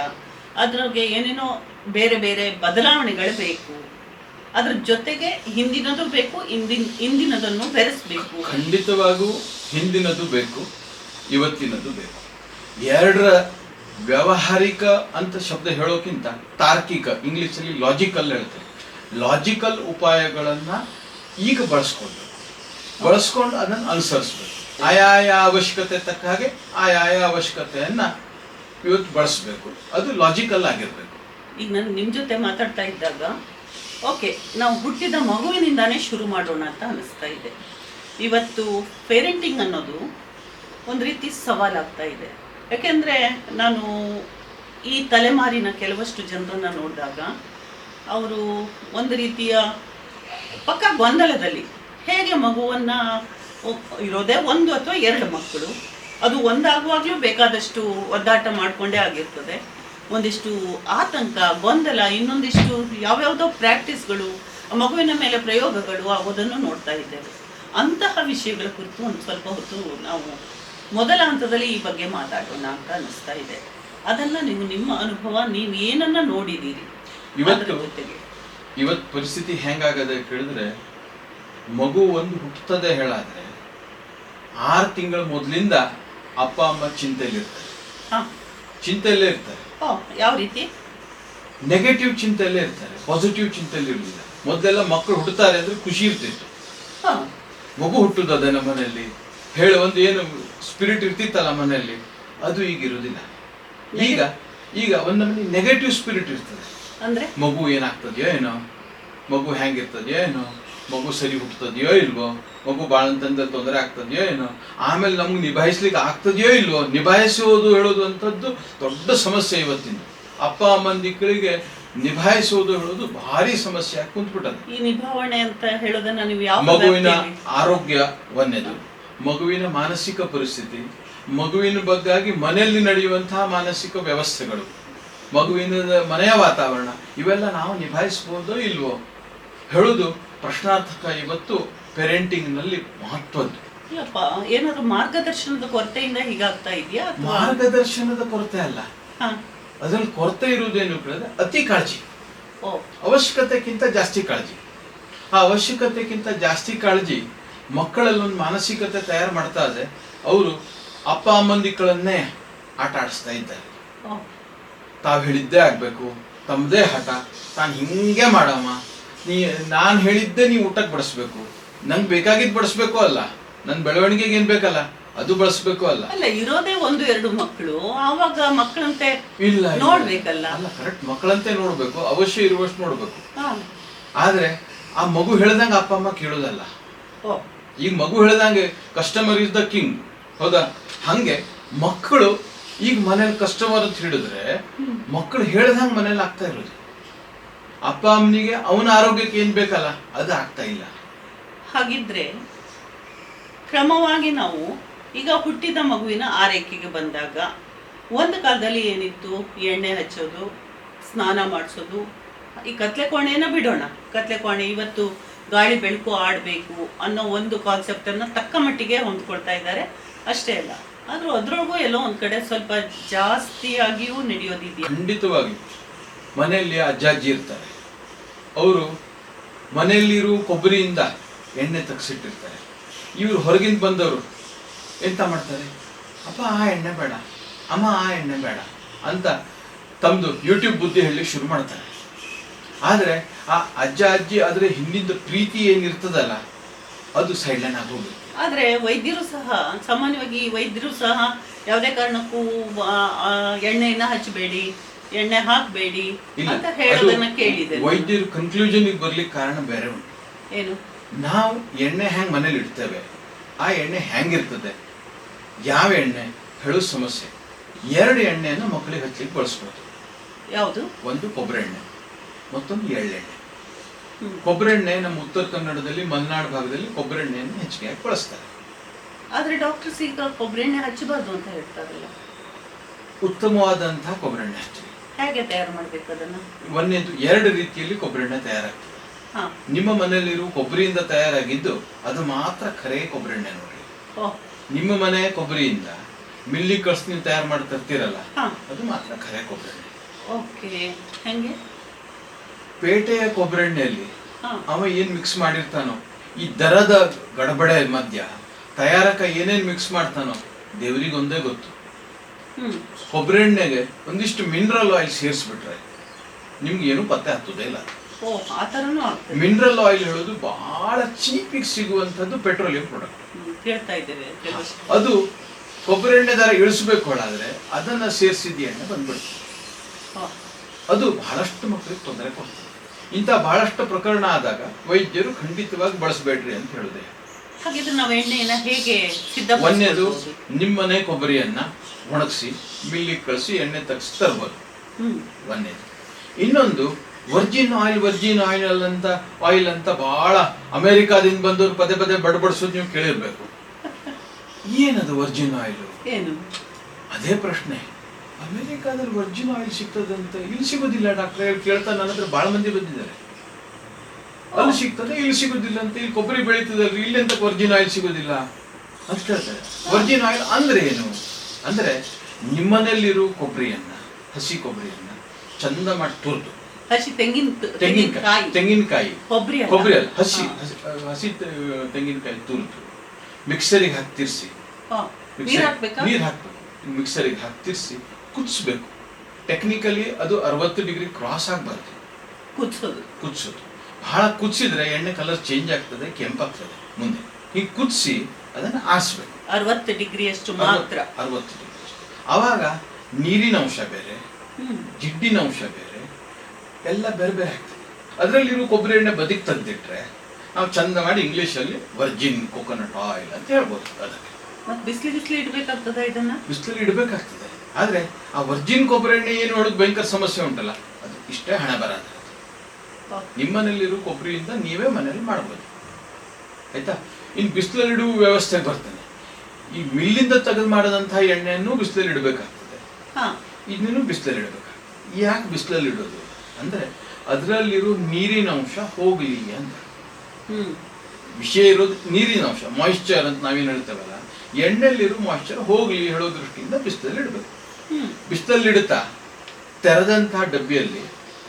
ಅದ್ರಿಗೆ ಏನೇನೋ ಬೇರೆ ಬೇರೆ ಬದಲಾವಣೆಗಳು ಬೇಕು, ಅದ್ರ ಜೊತೆಗೆ ಹಿಂದಿನದು ಬೇಕು, ಇಂದಿನದನ್ನು ಬೆರೆಸಬೇಕು. ಖಂಡಿತವಾಗೂ ಹಿಂದಿನದು ಬೇಕು, ಇವತ್ತಿನದು ಬೇಕು. ಎರಡರ ವ್ಯಾವಹಾರಿಕ ಅಂತ ಶಬ್ದ ಹೇಳೋಕ್ಕಿಂತ ತಾರ್ಕಿಕ, ಇಂಗ್ಲಿಷಲ್ಲಿ ಲಾಜಿಕಲ್ ಹೇಳ್ತಾರೆ, ಲಾಜಿಕಲ್ ಉಪಾಯಗಳನ್ನ ಈಗ ಬಳಸ್ಕೊಂಡು ಅದನ್ನು ಅನುಸರಿಸ್ಬೇಕು. ಆಯಾಯ ಅವಶ್ಯಕತೆ ತಕ್ಕ ಹಾಗೆ ಆಯಾಯ ಅವಶ್ಯಕತೆಯನ್ನ ಇವತ್ತು ಬಳಸಬೇಕು. ಅದು ಲಾಜಿಕಲ್ ಆಗಿರ್ಬೇಕು. ಈಗ ನಾನು ನಿಮ್ಮ ಜೊತೆ ಮಾತಾಡ್ತಾ ಇದ್ದಾಗ ಓಕೆ, ನಾವು ಹುಟ್ಟಿದ ಮಗುವಿನಿಂದಾನೇ ಶುರು ಮಾಡೋಣ ಅಂತ ಅನಿಸ್ತಾ ಇದೆ. ಇವತ್ತು ಪೇರೆಂಟಿಂಗ್ ಅನ್ನೋದು ಒಂದು ರೀತಿ ಸವಾಲಾಗ್ತಾ ಇದೆ. ಯಾಕೆಂದರೆ ನಾನು ಈ ತಲೆಮಾರಿನ ಕೆಲವಷ್ಟು ಜನರನ್ನು ನೋಡಿದಾಗ ಅವರು ಒಂದು ರೀತಿಯ ಪಕ್ಕ ಗೊಂದಲದಲ್ಲಿ, ಹೇಗೆ ಮಗುವನ್ನು ಇರೋದೇ ಒಂದು ಅಥವಾ ಎರಡು ಮಕ್ಕಳು, ಅದು ಒಂದಾಗುವಾಗಲೂ ಬೇಕಾದಷ್ಟು ಒದ್ದಾಟ ಮಾಡಿಕೊಂಡೇ ಆಗಿರ್ತದೆ. ಒಂದಿಷ್ಟು ಆತಂಕ, ಗೊಂದಲ, ಇನ್ನೊಂದಿಷ್ಟು ಯಾವ್ಯಾವುದೋ ಪ್ರಾಕ್ಟೀಸ್ಗಳು, ಮಗುವಿನ ಮೇಲೆ ಪ್ರಯೋಗಗಳು ಆಗೋದನ್ನು ನೋಡ್ತಾ ಇದ್ದೇವೆ. ಅಂತಹ ವಿಷಯಗಳ ಕುರಿತು ಒಂದು ಸ್ವಲ್ಪ ಹೊತ್ತು ನಾವು ಮೊದಲ ಹಂತದಲ್ಲಿ ಈ ಬಗ್ಗೆ ಮಾತಾಡೋಣ ಅಂತ ಅನಿಸ್ತಾ ಇದೆ. ಅದನ್ನು ನಿಮ್ಮ ಅನುಭವ, ನೀವು ಏನನ್ನ ನೋಡಿದ್ದೀರಿ ಜೊತೆಗೆ? ಇವತ್ತು ಪರಿಸ್ಥಿತಿ ಹೆಂಗಾಗದೆ ಕೇಳಿದ್ರೆ, ಮಗು ಒಂದು ಹುಟ್ಟುತ್ತದೆ ಹೇಳಾದ್ರೆ 6 ತಿಂಗಳ ಮೊದಲಿಂದ ಅಪ್ಪ ಅಮ್ಮ ಚಿಂತೆಯಲ್ಲೇ ಇರ್ತಾರೆ. ಯಾವ ರೀತಿ? ನೆಗೆಟಿವ್ ಚಿಂತೆಯಲ್ಲೇ ಇರ್ತಾರೆ, ಪಾಸಿಟಿವ್ ಚಿಂತೆಯಲ್ಲಿ ಇರಲಿಲ್ಲ. ಮೊದಲೆಲ್ಲ ಮಕ್ಕಳು ಹುಟ್ಟುತ್ತಾರೆ ಅಂದ್ರೆ ಖುಷಿ ಇರ್ತಿತ್ತು, ಮಗು ಹುಟ್ಟುತ್ತದೆ ನಮ್ಮ ಮನೆಯಲ್ಲಿ ಹೇಳಿ ಒಂದು ಏನು ಸ್ಪಿರಿಟ್ ಇರ್ತಿತ್ತಲ್ಲ ಮನೆಯಲ್ಲಿ, ಅದು ಈಗ ಇರುವುದಿಲ್ಲ. ಈಗ ಒಂದೊಂದು ನೆಗೆಟಿವ್ ಸ್ಪಿರಿಟ್ ಇರ್ತದೆ. ಅಂದ್ರೆ ಮಗು ಏನಾಗ್ತದೆಯೋ ಏನೋ, ಮಗು ಹೆಂಗಿರ್ತದೆಯೋ ಏನೋ, ಮಗು ಸರಿ ಹುಟ್ಟುತ್ತದೆಯೋ ಇಲ್ವೋ, ಮಗು ಬಾಳಂತಂದ್ರೆ ತೊಂದರೆ ಆಗ್ತದೆಯೋ ಏನೋ, ಆಮೇಲೆ ನಮ್ಗೆ ನಿಭಾಯಿಸ್ಲಿಕ್ಕೆ ಆಗ್ತದೆಯೋ ಇಲ್ವೋ. ನಿಭಾಯಿಸುವುದು ಹೇಳೋದು ಅಂತದ್ದು ದೊಡ್ಡ ಸಮಸ್ಯೆ ಇವತ್ತಿನ ಅಪ್ಪ ಅಮ್ಮಂದಿಗಳಿಗೆ. ನಿಭಾಯಿಸುವುದು ಹೇಳೋದು ಭಾರಿ ಸಮಸ್ಯೆ ಆಗಿ ಕುಂತ್ಬಿಟ್ಟದು. ಈ ನಿಭಾವಣೆ ಅಂತ ಹೇಳೋದನ್ನ ನೀವು ಯಾವ ಮಗುವಿನ ಆರೋಗ್ಯ ಒಂದೇದು, ಮಗುವಿನ ಮಾನಸಿಕ ಪರಿಸ್ಥಿತಿ, ಮಗುವಿನ ಬಗ್ಗಾಗಿ ಮನೆಯಲ್ಲಿ ನಡೆಯುವಂತಹ ಮಾನಸಿಕ ವ್ಯವಸ್ಥೆಗಳು, ಮಗುವಿನ ಮನೆಯ ವಾತಾವರಣ, ಇವೆಲ್ಲ ನಾವು ನಿಭಾಯಿಸಬಹುದೋ ಇಲ್ವೋ ಹೇಳುದು ಪ್ರಶ್ನಾರ್ಥಕ ಇವತ್ತು ಪೇರೆಂಟಿಂಗ್ ನಲ್ಲಿ ಮಹತ್ವದ್ದು. ಏನಾದ್ರು ಮಾರ್ಗದರ್ಶನದ ಕೊರತೆಯಿಂದ ಹೀಗಾಗ್ತಾ ಇದೆಯಾ? ಮಾರ್ಗದರ್ಶನದ ಕೊರತೆ ಅಲ್ಲ, ಅದ್ರಲ್ಲಿ ಕೊರತೆ ಇರುವುದೇನು ಕೇಳಿದ್ರೆ ಅತಿ ಕಾಳಜಿ. ಅವಶ್ಯಕತೆಗಿಂತ ಜಾಸ್ತಿ ಕಾಳಜಿ. ಆ ಅವಶ್ಯಕತೆಗಿಂತ ಜಾಸ್ತಿ ಕಾಳಜಿ ಮಕ್ಕಳಲ್ಲಿ ಒಂದು ಮಾನಸಿಕತೆ ತಯಾರು ಮಾಡ್ತಾ ಇದೆ. ಅವರು ಅಪ್ಪ ಅಮ್ಮಂದಿಗಳನ್ನೇ ಆಟ ಆಡಿಸ್ತಾ ಇದ್ದಾರೆ. ತಾವು ಹೇಳಿದ್ದೇ ಆಗ್ಬೇಕು, ತಮ್ಮದೇ ಹಠ, ತಾನು ಹಿಂಗೆ ಮಾಡಮ್ಮ, ನಾನು ಹೇಳಿದ್ದೆ ನೀವು ಊಟಕ್ಕೆ ಬಡಿಸ್ಬೇಕು, ನಂಗೆ ಬೇಕಾಗಿದ್ದು ಬಡಿಸ್ಬೇಕು ಅಲ್ಲ, ನನ್ನ ಬೆಳವಣಿಗೆಗೆ ಏನ್ ಬೇಕಲ್ಲ ಅದು ಬಳಸಬೇಕು ಅಲ್ಲ. ಅಲ್ಲ, ಇರೋದೇ 1-2 ಮಕ್ಕಳು, ಆವಾಗ ಮಕ್ಕಳಂತೆ ಇಲ್ಲ ನೋಡ್ಬೇಕಲ್ಲ. ಅಲ್ಲ, ಕರೆಕ್ಟ್, ಮಕ್ಕಳಂತೆ ನೋಡ್ಬೇಕು, ಅವಶ್ಯ ಇರುವಷ್ಟು ನೋಡ್ಬೇಕು. ಆದ್ರೆ ಆ ಮಗು ಹೇಳ್ದಂಗೆ ಅಪ್ಪ ಅಮ್ಮ ಕೇಳೋದಲ್ಲ. ಈಗ ಮಗು ಹೇಳ್ದಂಗೆ ಕಸ್ಟಮರ್ ಇಸ್ ದ ಕಿಂಗ್, ಹೌದಾ? ಹಂಗೆ ಮಕ್ಕಳು ಈಗ ಮನೇಲಿ ಕಸ್ಟಮರ್ ಅಂತ ಹೇಳಿದ್ರೆ ಮಕ್ಕಳು ಹೇಳ್ದಂಗೆ ಮನೇಲಿ ಆಗ್ತಾ ಇರೋದು. ಅಪ್ಪ ಅಮ್ಮನಿಗೆ ಅವನ ಆರೋಗ್ಯಕ್ಕೆ ಏನ್ ಬೇಕಲ್ಲ ಅದು ಆಗ್ತಾ ಇಲ್ಲ. ಹಾಗಿದ್ರೆ ಕ್ರಮವಾಗಿ ನಾವು ಈಗ ಹುಟ್ಟಿದ ಮಗುವಿನ ಆರೈಕೆಗೆ ಬಂದಾಗ ಒಂದು ಕಾಲದಲ್ಲಿ ಏನಿತ್ತು, ಎಣ್ಣೆ ಹಚ್ಚೋದು, ಸ್ನಾನ ಮಾಡಿಸೋದು, ಈ ಕತ್ಲೆ ಕೋಣೆನ ಬಿಡೋಣ, ಕತ್ಲೆ ಕೋಣೆ ಇವತ್ತು ಗಾಳಿ ಬೆಳಕು ಆಡಬೇಕು ಅನ್ನೋ ಒಂದು ಕಾನ್ಸೆಪ್ಟನ್ನು ತಕ್ಕ ಮಟ್ಟಿಗೆ ಹೊಂದ್ಕೊಳ್ತಾ ಇದ್ದಾರೆ, ಅಷ್ಟೇ ಅಲ್ಲ. ಆದರೂ ಅದ್ರೊಳಗೂ ಎಲ್ಲೋ ಒಂದು ಕಡೆ ಸ್ವಲ್ಪ ಜಾಸ್ತಿಯಾಗಿಯೂ ನಡೆಯೋದಿದೆಯಾ? ಖಂಡಿತವಾಗಿ. ಮನೆಯಲ್ಲಿ ಅಜ್ಜಾಜ್ಜಿ ಇರ್ತಾರೆ, ಅವರು ಮನೆಯಲ್ಲಿರುವ ಕೊಬ್ಬರಿಯಿಂದ ಎಣ್ಣೆ ತೆಗೆಸಿಟ್ಟಿರ್ತಾರೆ. ಇವ್ರು ಹೊರಗಿಂದ ಬಂದವರು ಎಂತ ಮಾಡ್ತಾರೆ, ಅಪ್ಪ ಆ ಎಣ್ಣೆ ಬೇಡ, ಅಮ್ಮ ಆ ಎಣ್ಣೆ ಬೇಡ ಅಂತ ತಮ್ಮದು ಯೂಟ್ಯೂಬ್ ಬುದ್ಧಿ ಹೇಳಿ ಶುರು ಮಾಡ್ತಾರೆ. ಆದರೆ ಆ ಅಜ್ಜ ಅಜ್ಜಿ ಅದರ ಹಿಂದಿನ ಪ್ರೀತಿ ಏನಿರ್ತದಲ್ಲ ಅದು ಸೈಡ್ಲೈನ್ ಆಗೋಗ್ಬೇಕು. ಆದ್ರೆ ವೈದ್ಯರು ಸಹ ಸಾಮಾನ್ಯವಾಗಿ ವೈದ್ಯರು ಸಹ ಯಾವುದೇ ಕಾರಣಕ್ಕೂ ಎಣ್ಣೆಯನ್ನ ಹಚ್ಚಬೇಡಿ, ಎಣ್ಣೆ ಹಾಕಬೇಡಿ ಅಂತ ಹೇಳೋದನ್ನ ಕೇಳಿದೆ. ವೈದ್ಯರು ಕನ್ಕ್ಲೂಷನ್ ಬರ್ಲಿಕ್ಕೆ ಕಾರಣ ಬೇರೆ ಉಂಟು. ಏನು? ನಾವು ಎಣ್ಣೆ ಹೆಂಗ್ ಮನೇಲಿ ಇಡ್ತೇವೆ, ಆ ಎಣ್ಣೆ ಹೆಂಗಿರ್ತದೆ, ಯಾವ ಎಣ್ಣೆ ಹೇಳೋ ಸಮಸ್ಯೆ. 2 ಎಣ್ಣೆಯನ್ನು ಮಕ್ಕಳಿಗೆ ಹಚ್ಚಲಿಕ್ಕೆ ಬಳಸ್ಬೋದು. ಯಾವುದು? ಒಂದು ಕೊಬ್ಬರಿ ಎಣ್ಣೆ, ಮತ್ತೊಂದು ಎಳ್ಳೆಣ್ಣೆ. ಕೊಬ್ಬರಿ ಎಣ್ಣೆ ನಮ್ಮ ಉತ್ತರ ಕನ್ನಡದಲ್ಲಿ ಮಲೆನಾಡು ಭಾಗದಲ್ಲಿ ಕೊಬ್ಬರಿ ಎಣ್ಣೆಯನ್ನು ಹೆಚ್ಚಿಗೆ ಬಳಸ್ತಾರೆ. ಆದ್ರೆ ಡಾಕ್ಟರ್ಸ್ ಈಗ ಕೊಬ್ಬರಿ ಎಣ್ಣೆ ಹಚ್ಚಬಾರ್ದು ಅಂತ ಹೇಳ್ತಾರಲ್ಲ. ಉತ್ತಮವಾದಂತಹ ಕೊಬ್ಬರಿ ಎಣ್ಣೆ ಹಚ್ಚಿ. ಹೇಗೆ ತಯಾರು ಮಾಡ್ಬೇಕು ಅದನ್ನ? ಒಂದೇದು 2 ರೀತಿಯಲ್ಲಿ ಕೊಬ್ಬರಿ ಎಣ್ಣೆ ತಯಾರಾಗ್ತದೆ. ನಿಮ್ಮ ಮನೆಯಲ್ಲಿರುವ ಕೊಬ್ಬರಿಯಿಂದ ತಯಾರಾಗಿದ್ದು ಅದು ಮಾತ್ರ ಖರೆ ಕೊಬ್ಬರಿ ಎಣ್ಣೆ ನೋಡಿ. ನಿಮ್ಮ ಮನೆ ಕೊಬ್ಬರಿಯಿಂದ ಮಿಲ್ಲಿ ಕಳ್ಸಿ ನೀವು ತಯಾರು ಮಾಡಿ ತರ್ತೀರಲ್ಲ, ಅದು ಮಾತ್ರ ಖರೆ ಕೊಬ್ಬರಿ ಎಣ್ಣೆ. ಓಕೆ. ಹೆಂಗೆ? ಪೇಟೆಯ ಕೊಬ್ಬರಿ ಎಣ್ಣೆಯಲ್ಲಿ ಅವ ಏನ್ ಮಿಕ್ಸ್ ಮಾಡಿರ್ತಾನೋ, ಈ ದರದ ಗಡಬಡೆ ಮಧ್ಯ ತಯಾರಕ ಏನೇನ್ ಮಿಕ್ಸ್ ಮಾಡ್ತಾನೋ ದೇವರಿಗೆ ಒಂದೇ ಗೊತ್ತು. ಕೊಬ್ಬರಿ ಎಣ್ಣೆಗೆ ಒಂದಿಷ್ಟು ಮಿನರಲ್ ಆಯಿಲ್ ಸೇರಿಸ್ಬಿಟ್ರೆ ನಿಮ್ಗೆ ಏನು ಪತ್ತೆ ಹತ್ತೋದೇ ಇಲ್ಲ. ಮಿನರಲ್ ಆಯಿಲ್ ಹೇಳೋದು ಬಹಳ ಚೀಪಿಗೆ ಸಿಗುವಂತದ್ದು ಪೆಟ್ರೋಲಿಯಂ ಪ್ರಾಡಕ್ಟ್. ಅದು ಕೊಬ್ಬರಿ ಎಣ್ಣೆ ದರ ಇಳಿಸ್ಬೇಕು ಹೇಳಾದ್ರೆ ಅದನ್ನ ಸೇರಿಸಿದ ಎಣ್ಣೆ ಬಂದ್ಬಿಡ್ತದೆ. ಅದು ಬಹಳಷ್ಟು ಮಕ್ಕಳಿಗೆ ತೊಂದರೆ ಕೊಡ್ತದೆ. ಇಂಥ ಬಹಳಷ್ಟು ಪ್ರಕರಣ ಆದಾಗ ವೈದ್ಯರು ಖಂಡಿತವಾಗಿ ಬಳಸಬೇಡ್ರಿ ಅಂತ ಹೇಳುದೇ. ಒಂದೇದು ನಿಮ್ಮನೆ ಕೊಬ್ಬರಿಯನ್ನ ಒಣಗಿಸಿ ಮಿಲ್ಲಿಗೆ ಕಳಿಸಿ ಎಣ್ಣೆ ತೆಗೆಸಿ ತರ್ಬೋದು, ಒಂದೇದು. ಇನ್ನೊಂದು ವರ್ಜಿನ್ ಆಯಿಲ್ ಅಂತ ಬಹಳ ಅಮೆರಿಕಾದಿಂದ ಬಂದವರು ಪದೇ ಪದೇ ಬಡಬಡಿಸೋದು ನೀವು ಕೇಳಿರ್ಬೇಕು. ಏನದು ವರ್ಜಿನ್ ಆಯಿಲ್? ಅದೇ ಪ್ರಶ್ನೆ. ಅಮೆರಿಕಾದಲ್ಲಿ ವರ್ಜಿನ್ ಆಯಿಲ್ ಸಿಗ್ತದಂತ, ಇಲ್ಲಿ ಸಿಗೋದಿಲ್ಲ ಡಾಕ್ಟರ್ ಕೇಳ್ತಾ ನನ್ನ ಹತ್ರ ಬಹಳ ಮಂದಿ ಬಂದಿದ್ದಾರೆ. ಅಲ್ಲಿ ಸಿಗ್ತದೆ, ಇಲ್ಲಿ ಸಿಗೋದಿಲ್ಲ ಅಂತ. ಇಲ್ಲಿ ಕೊಬ್ಬರಿ ಬೆಳೀತದಲ್ರಿ, ಇಲ್ಲಿ ಅಂತ ವರ್ಜಿನ್ ಆಯಿಲ್ ಸಿಗೋದಿಲ್ಲ ಅಂತ ಹೇಳ್ತಾರೆ. ವರ್ಜಿನ್ ಆಯಿಲ್ ಅಂದ್ರೆ ಏನು ಅಂದ್ರೆ ನಿಮ್ಮನೆಯಲ್ಲಿರೋ ಕೊಬ್ಬರಿಯನ್ನ, ಹಸಿ ಕೊಬ್ಬರಿಯನ್ನ ಚಂದ ಮಾಡಿ ತುರ್ದು, ಹಸಿ ತೆಂಗಿನಕಾಯಿ ಕೊಬ್ಬರಿ ಅಲ್ಲ, ಹಸಿ ತೆಂಗಿನಕಾಯಿ ತುರ್ದು ಮಿಕ್ಸರಿಗೆ ಹಾಕಿ ತಿರ್ಸಿ, ನೀರು ಹಾಕ್ಬೇಕು, ಮಿಕ್ಸರಿಗೆ ಹಾಕಿ ತಿರ್ಸಿ ಕುದಿಸ್ಬೇಕು. ಟೆಕ್ನಿಕಲಿ ಅದು 60 ಡಿಗ್ರಿ ಕ್ರಾಸ್ ಆಗಬಾರ್ದು ಕುದಿಸೋದು. ಬಹಳ ಕುದಿಸಿದ್ರೆ ಎಣ್ಣೆ ಕಲರ್ ಚೇಂಜ್ ಆಗ್ತದೆ, ಕೆಂಪಾಗ್ತದೆ ಮುಂದೆ. ಹೀಗೆ ಕುದಿಸಿ ಅದನ್ನ ಆರಿಸ್ಬೇಕು 60 ಡಿಗ್ರಿ ಅಷ್ಟು ಮಾತ್ರ. 60 ಡಿಗ್ರಿ. ಅವಾಗ ನೀರಿನ ಅಂಶ ಬೇರೆ, ಜಿಡ್ಡಿನ ಅಂಶ ಬೇರೆ, ಎಲ್ಲ ಬೇರೆ ಬೇರೆ ಆಗ್ತದೆ. ಅದರಲ್ಲಿರೋ ಕೊಬ್ಬರಿ ಎಣ್ಣೆ ಬದಿಗೆ ತೆಗೆದಿಟ್ರೆ ನಾವು ಚಂದ ಮಾಡಿ ಇಂಗ್ಲಿಷಲ್ಲಿ ವರ್ಜಿನ್ ಕೋಕೋನಟ್ ಆಯಿಲ್ ಅಂತ ಹೇಳ್ಬೋದು. ಅದಕ್ಕೆ ಬಿಸಿಲು ಇಡಬೇಕಾಗ್ತದೆ, ಇದನ್ನ ಬಿಸಿಲಲ್ಲಿ ಇಡಬೇಕಾಗ್ತದೆ. ಆದ್ರೆ ಆ ವರ್ಜಿನ್ ಕೊಬ್ಬರಿ ಎಣ್ಣೆ ಏನು ಹೇಳೋದು ಭಯಂಕರ ಸಮಸ್ಯೆ ಉಂಟಲ್ಲ, ಅದು ಇಷ್ಟೇ ಹಣ ಬರೋದು. ನಿಮ್ಮನೇಲಿರೋ ಕೊಬ್ಬರಿಯಿಂದ ನೀವೇ ಮನೇಲಿ ಮಾಡ್ಬೋದು, ಆಯ್ತಾ. ಇನ್ನು ಬಿಸಿಲಲ್ಲಿ ಇಡುವ ವ್ಯವಸ್ಥೆ ಬರ್ತದೆ. ಈ ಮಿಲ್ಲಿಂದ ತೆಗೆದು ಮಾಡಿದಂತಹ ಎಣ್ಣೆಯನ್ನು ಬಿಸಿಲಲ್ಲಿ ಇಡಬೇಕಾಗ್ತದೆ, ಇದನ್ನು ಬಿಸಿಲಲ್ಲಿ ಇಡಬೇಕಾಗ್ತದೆ. ಯಾಕೆ ಬಿಸಿಲಲ್ಲಿ ಇಡೋದು ಅಂದ್ರೆ ಅದರಲ್ಲಿರೋ ನೀರಿನ ಅಂಶ ಹೋಗ್ಲಿ ಅಂತ. ವಿಷಯ ಇರೋದು ನೀರಿನ ಅಂಶ, ಮಾಯಿಶ್ಚರ್ ಅಂತ ನಾವೇನು ಹೇಳ್ತೇವಲ್ಲ, ಎಣ್ಣೆಯಲ್ಲಿರೋ ಮಾಯಿಶ್ಚರ್ ಹೋಗ್ಲಿ ಹೇಳೋ ದೃಷ್ಟಿಯಿಂದ ಬಿಸಿಲಲ್ಲಿ ಇಡಬೇಕು. ಬಿಸಿಲಲ್ಲಿ ಇಡುತ್ತಾ ತೆರೆದಂತಹ ಡಬ್ಬಿಯಲ್ಲಿ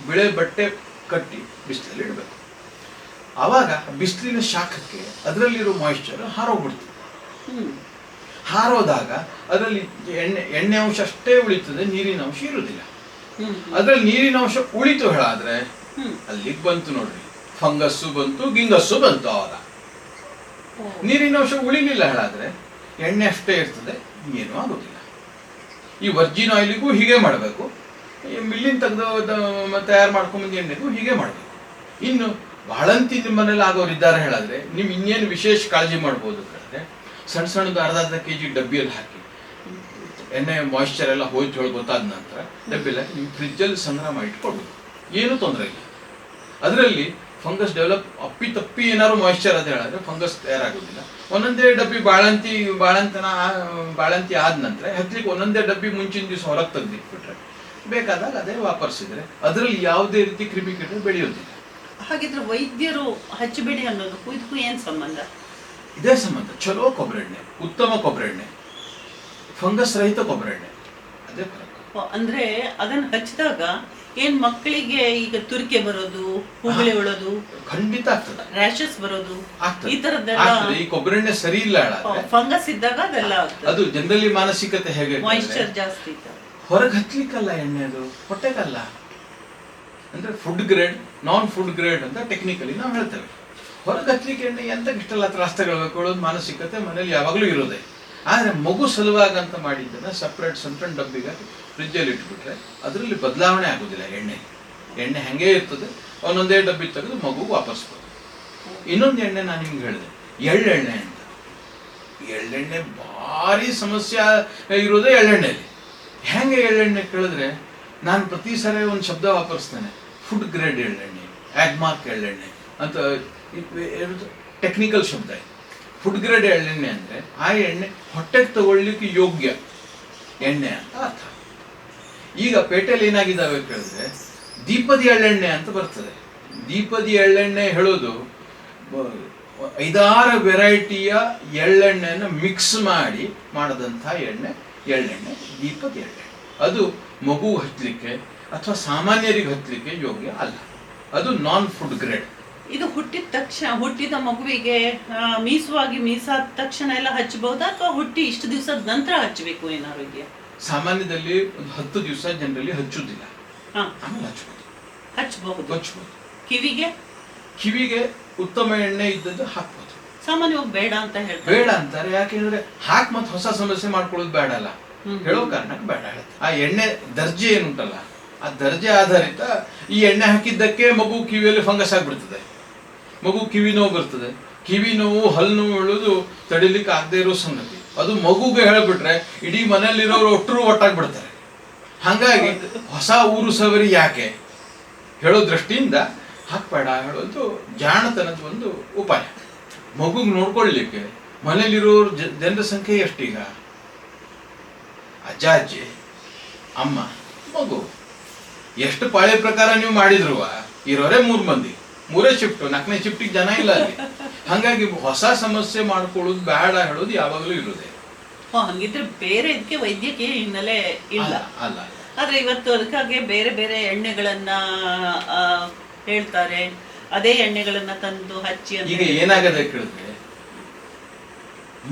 ಬಿಳೆ ಬಟ್ಟೆ ಕಟ್ಟಿ ಬಿಸಿಲಲ್ಲಿ ಇಡಬೇಕು. ಆವಾಗ ಬಿಸಿಲಿನ ಶಾಖಕ್ಕೆ ಅದರಲ್ಲಿರೋ ಮಾಯಿಶ್ಚರ್ ಹಾರೋಗ್ಬಿಡ್ತದೆ. ಹಾರೋದಾಗ ಅದರಲ್ಲಿ ಎಣ್ಣೆ ಅಂಶ ಅಷ್ಟೇ ಉಳಿತದೆ, ನೀರಿನ ಅಂಶ ಇರುವುದಿಲ್ಲ. ಅದ್ರಲ್ಲಿ ನೀರಿನ ಅಂಶ ಉಳಿತು ಹೇಳಾದ್ರೆ ಅಲ್ಲಿಗೆ ಬಂತು ನೋಡ್ರಿ, ಫಂಗಸ್ಸು ಬಂತು, ಗಿಂಗಸ್ಸು ಬಂತು. ಆವಾಗ ನೀರಿನ ಅಂಶ ಉಳಿಲಿಲ್ಲ ಹೇಳಾದ್ರೆ ಎಣ್ಣೆ ಅಷ್ಟೇ ಇರ್ತದೆ, ಏನೂ ಆಗೋದಿಲ್ಲ. ಈ ವರ್ಜಿನ್ ಆಯಿಲಿಗೂ ಹೀಗೆ ಮಾಡಬೇಕು, ಮಿಲ್ಲಿನ ತೆಗೆದು ತಯಾರು ಮಾಡ್ಕೊಂಬಂದು ಎಣ್ಣೆಗೂ ಹೀಗೆ ಮಾಡಬೇಕು. ಇನ್ನು ಬಾಳಂತಿ ನಿಮ್ಮ ಮನೇಲಿ ಆಗೋರಿದ್ದಾರೆ ಹೇಳಿದ್ರೆ ನೀವು ಇನ್ನೇನು ವಿಶೇಷ ಕಾಳಜಿ ಮಾಡ್ಬೋದು ಹೇಳಿದ್ರೆ, ಸಣ್ಣ ಸಣ್ಣದು ಅರ್ಧ kg ಡಬ್ಬಿಯಲ್ಲಿ ಹಾಕಿ ಎಣ್ಣೆ ಮಾಯಿಶ್ಚರ್ ಎಲ್ಲ ಹೋಯ್ತು ಹೇಳಿ ಗೊತ್ತಾದ ನಂತರ ಡಬ್ಬಿಯಲ್ಲಿ ಹಾಕಿ ನೀವು ಫ್ರಿಜ್ಜಲ್ಲಿ ಸಂಗ್ರಹ ಮಾಡಿ ಇಟ್ಕೊಡ್ಬೇಕು, ಏನೂ ತೊಂದರೆ ಇಲ್ಲ. ಅದರಲ್ಲಿ ಫಂಗಸ್ ಡೆವಲಪ್ ಅಪ್ಪಿ ಏನಾದ್ರು ಮಾಯಿಶ್ಚರ್ ಅಂತ ಹೇಳಿದ್ರೆ ಫಂಗಸ್ ತಯಾರಾಗೋದಿಲ್ಲ. ಒಂದೊಂದೇ ಡಬ್ಬಿ ಬಾಳಂತಿ ಆದ ನಂತರ ಹಚ್ಚಲಿಕ್ಕೆ ಒಂದೊಂದೇ ಡಬ್ಬಿ ಮುಂಚಿನ ದಿವಸ ಹೊರಗೆ ತೆಗೆದಿಟ್ಬಿಟ್ರೆ ಬೇಕಾದಾಗ ಅದೇ ವಾಪರ್ಸಿದ್ರೆ ಅದರಲ್ಲಿ ಯಾವುದೇ ರೀತಿ ಕ್ರಿಮಿಕೀಟ ಬೆಳೆಯೋದಿಲ್ಲ. ಹಾಗಿದ್ರೆ ವೈದ್ಯರು ಹಚ್ಚಬೇಡಿ ಅನ್ನೋದಕ್ಕೂ ಇದಕ್ಕೂ ಏನ್ ಸಂಬಂಧ? ಇದೇ ಸಂಬಂಧ. ಚಲೋ ಕೊಬ್ಬರಿ ಎಣ್ಣೆ, ಉತ್ತಮ ಕೊಬ್ಬರಿ ಎಣ್ಣೆ, ಫಂಗಸ್ ರಹಿತ ಕೊಬ್ಬರಿ ಎಣ್ಣೆ, ಅದೇ ಫರಕ್. ಅಂದ್ರೆ ಅದನ್ನ ಹಚ್ಚಿದಾಗ ಏನ್ ಮಕ್ಕಳಿಗೆ ಈಗ ತುರಿಕೆ ಬರೋದು, ಹುಗುಳಿ ಉಳೋದು, ಖಂಡಿತ ಆಗ್ತದೆ, ರ್ಯಾಷಸ್ ಬರೋದು, ಆಗ್ತದೆ, ಈ ತರದ್ದೆಲ್ಲ ಆಗ್ತದೆ. ಈ ಕೊಬ್ಬರಿ ಎಣ್ಣೆ ಸರಿ ಇಲ್ಲ ಹೇಳಾದ್ರೆ ಫಂಗಸ್ ಇದ್ದಾಗ ಅದೆಲ್ಲ ಆಗ್ತದೆ. ಅದು ಜನರಲಿ ಮಾನಸಿಕತೆ ಹೇಗೆ, ಮಾಯಿಶ್ಚರ್ ಜಾಸ್ತಿ ಇದ್ದಾಗ ಹೊರಗೆ ಹಚ್ಲಿಕ್ಕಲ್ಲ ಎಣ್ಣೆ, ಅದು ಹೊಟ್ಟೆಗಲ್ಲ. ಅಂದ್ರೆ ಫುಡ್ ಗ್ರೇಡ್, ನಾನ್ ಫುಡ್ ಗ್ರೇಡ್ ಅಂತ ಟೆಕ್ನಿಕಲಿ ನಾವು ಹೇಳ್ತೇವೆ. ಹೊರಗೆ ಹಚ್ಲಿಕ್ಕೆ ಎಣ್ಣೆ ಎಂತ ಇಷ್ಟೆಲ್ಲ ತ್ರಾಸ ತಗೊಳ್ಬೇಕು ಮಾನಸಿಕತೆ ಮನೇಲಿ ಯಾವಾಗಲೂ ಇರೋದೆ. ಆದ್ರೆ ಮಗು ಸಲುವಾಗಿ ಅಂತ ಮಾಡಿದ್ದನ್ನ ಸಪ್ರೇಟ್ ಸಣ್ಣ ಡಬ್ಬಿಗೆ ಫ್ರಿಜ್ಜಲ್ಲಿ ಇಟ್ಬಿಟ್ರೆ ಅದರಲ್ಲಿ ಬದಲಾವಣೆ ಆಗೋದಿಲ್ಲ. ಎಣ್ಣೆ ಹಂಗೆ ಇರ್ತದೆ, ಒಂದೊಂದೇ ಡಬ್ಬಿ ತೆಗೆದು ಮಗು ವಾಪಸ್ಬೋದು. ಇನ್ನೊಂದು ಎಣ್ಣೆ ನಾನು ನಿಮ್ಗೆ ಹೇಳಿದೆ, ಎಳ್ಳೆಣ್ಣೆ ಅಂತ. ಎಳ್ಳೆಣ್ಣೆ ಭಾರಿ ಸಮಸ್ಯೆ ಇರೋದೇ ಎಳ್ಳೆಣ್ಣೆಯಲ್ಲಿ. ಹೆಂಗೆ ಎಳ್ಳೆಣ್ಣೆ ಕೇಳಿದ್ರೆ ನಾನು ಪ್ರತಿ ಸರಿ ಒಂದು ಶಬ್ದ ವಾಪರಿಸ್ತೇನೆ, ಫುಡ್ ಗ್ರೇಡ್ ಎಳ್ಳೆಣ್ಣೆ, ಆಗ್ಮಾರ್ಕ್ ಎಳ್ಳೆಣ್ಣೆ ಅಂತ ಟೆಕ್ನಿಕಲ್ ಶಬ್ದ. ಫುಡ್ ಗ್ರೇಡ್ ಎಳ್ಳೆಣ್ಣೆ ಅಂದ್ರೆ ಆ ಎಣ್ಣೆ ಹೊಟ್ಟೆಗೆ ತಗೊಳ್ಳಿಕ್ಕೆ ಯೋಗ್ಯ ಎಣ್ಣೆ ಅಂತ ಅರ್ಥ. ಈಗ ಪೇಟೆಯಲ್ಲಿ ಏನಾಗಿದ್ದಾವೆ ಕೇಳಿದ್ರೆ ದೀಪದಿ ಎಳ್ಳೆಣ್ಣೆ ಅಂತ ಬರ್ತದೆ. ದೀಪದಿ ಎಳ್ಳೆಣ್ಣೆ ಹೇಳೋದು 5-6 ವೆರೈಟಿಯ ಎಳ್ಳೆಣ್ಣೆಯನ್ನು ಮಿಕ್ಸ್ ಮಾಡಿ ಮಾಡದಂಥ ಎಳ್ಳೆಣ್ಣೆ ದೀಪದ ಎಳ್ಳೆಣ್ಣೆ. ಅದು ಮಗು ಹಚ್ಚಲಿಕ್ಕೆ ಅಥವಾ ಸಾಮಾನ್ಯರಿಗೆ ಹಚ್ಚಲಿಕ್ಕೆ ಯೋಗ್ಯ ಅಲ್ಲ. ಅದು ನಾನ್ ಫುಡ್ ಗ್ರೇಡ್. ಇದು ಹುಟ್ಟಿದ ಮಗುವಿಗೆ ಮೀಸಾದ ತಕ್ಷಣ ಎಲ್ಲ ಹಚ್ಚಬಹುದಾ ಅಥವಾ ಹುಟ್ಟಿ ಇಷ್ಟು ದಿವಸದ ನಂತರ ಹಚ್ಚಬೇಕು ಏನಾದ್ರು ಇದೆಯಾ? ಸಾಮಾನ್ಯದಲ್ಲಿ ಒಂದು 10 ದಿವಸ ಜನರಲ್ಲಿ ಹಚ್ಚುದಿಲ್ಲ, ಆಮೇಲೆ ಹಚ್ಚಬಹುದು. ಕಿವಿಗೆ ಉತ್ತಮ ಎಣ್ಣೆ ಇದ್ದದ್ದು ಹಾಕ್ಬೋದು. ಸಾಮಾನ್ಯವಾಗಿ ಬೇಡ ಅಂತ ಹೇಳ್ತಾರೆ. ಬೇಡ ಅಂತಾರೆ, ಯಾಕೆಂದ್ರೆ ಮತ್ತೆ ಹೊಸ ಸಮಸ್ಯೆ ಮಾಡ್ಕೊಳ್ಳೋದು ಬೇಡ ಅಲ್ಲ, ಹೇಳೋ ಕಾರಣಕ್ಕೆ ಬೇಡ ಹೇಳುತ್ತೆ. ಆ ಎಣ್ಣೆ ದರ್ಜೆ ಏನುಂಟಲ್ಲ, ಆ ದರ್ಜೆ ಆಧಾರಿತ ಈ ಎಣ್ಣೆ ಹಾಕಿದ್ದಕ್ಕೆ ಮಗು ಕಿವಿಯಲ್ಲಿ ಫಂಗಸ್ ಆಗ್ಬಿಡ್ತದೆ, ಮಗು ಕಿವಿ ನೋವು ಬರ್ತದೆ. ಕಿವಿ ನೋವು, ಹಲ್ಲು ನೋವು ಹೇಳೋದು ತಡಿಲಿಕ್ಕೆ ಆಗದೆ ಇರೋ ಸಂಗತಿ. ಅದು ಮಗುಗೆ ಹೇಳ್ಬಿಟ್ರೆ ಇಡೀ ಮನೆಯಲ್ಲಿರೋರು ಒಟ್ಟಾಗ್ಬಿಡ್ತಾರೆ. ಹಾಗಾಗಿ ಹೊಸ ಊರು ಸವರಿ ಯಾಕೆ ಹೇಳೋ ದೃಷ್ಟಿಯಿಂದ ಹಾಕ್ಬೇಡ ಹೇಳೋದು ಜಾಣತನದ ಒಂದು ಉಪಾಯ. ಮಗುಗೆ ನೋಡ್ಕೊಳ್ಲಿಕ್ಕೆ ಮನೇಲಿರೋರು ಜನರ ಸಂಖ್ಯೆ ಎಷ್ಟೀಗ? ಅಜ್ಜ, ಅಜ್ಜಿ, ಅಮ್ಮ, ಮಗು. ಎಷ್ಟು ಪಾಳೆ ಪ್ರಕಾರ ನೀವು ಮಾಡಿದ್ರು ಇರೋರೇ 3 ಮಂದಿ, 3 ಶಿಫ್ಟ್, 4ನೇ ಶಿಫ್ಟಿಗೆ ಜನ ಇಲ್ಲ ಅಲ್ಲಿ. ಹಾಗಾಗಿ ಹೊಸ ಸಮಸ್ಯೆ ಮಾಡ್ಕೊಳ್ಳೋದು ಬೇಡ ಹೇಳೋದು ಯಾವಾಗಲೂ ಇರೋದೆ. ಹಂಗಿದ್ರೆ ಬೇರೆ ಇದಕ್ಕೆ ವೈದ್ಯಕೀಯ ಹಿನ್ನೆಲೆ ಇಲ್ಲ ಅಲ್ಲ. ಆದ್ರೆ ಇವತ್ತು ಅದಕ್ಕಾಗಿ ಬೇರೆ ಬೇರೆ ಎಣ್ಣೆಗಳನ್ನ ಹೇಳ್ತಾರೆ, ಅದೇ ಎಣ್ಣೆಗಳನ್ನ ತಂದು ಹಚ್ಚಿ. ಈಗ ಏನಾಗದೆ ಕೇಳಿದ್ರೆ,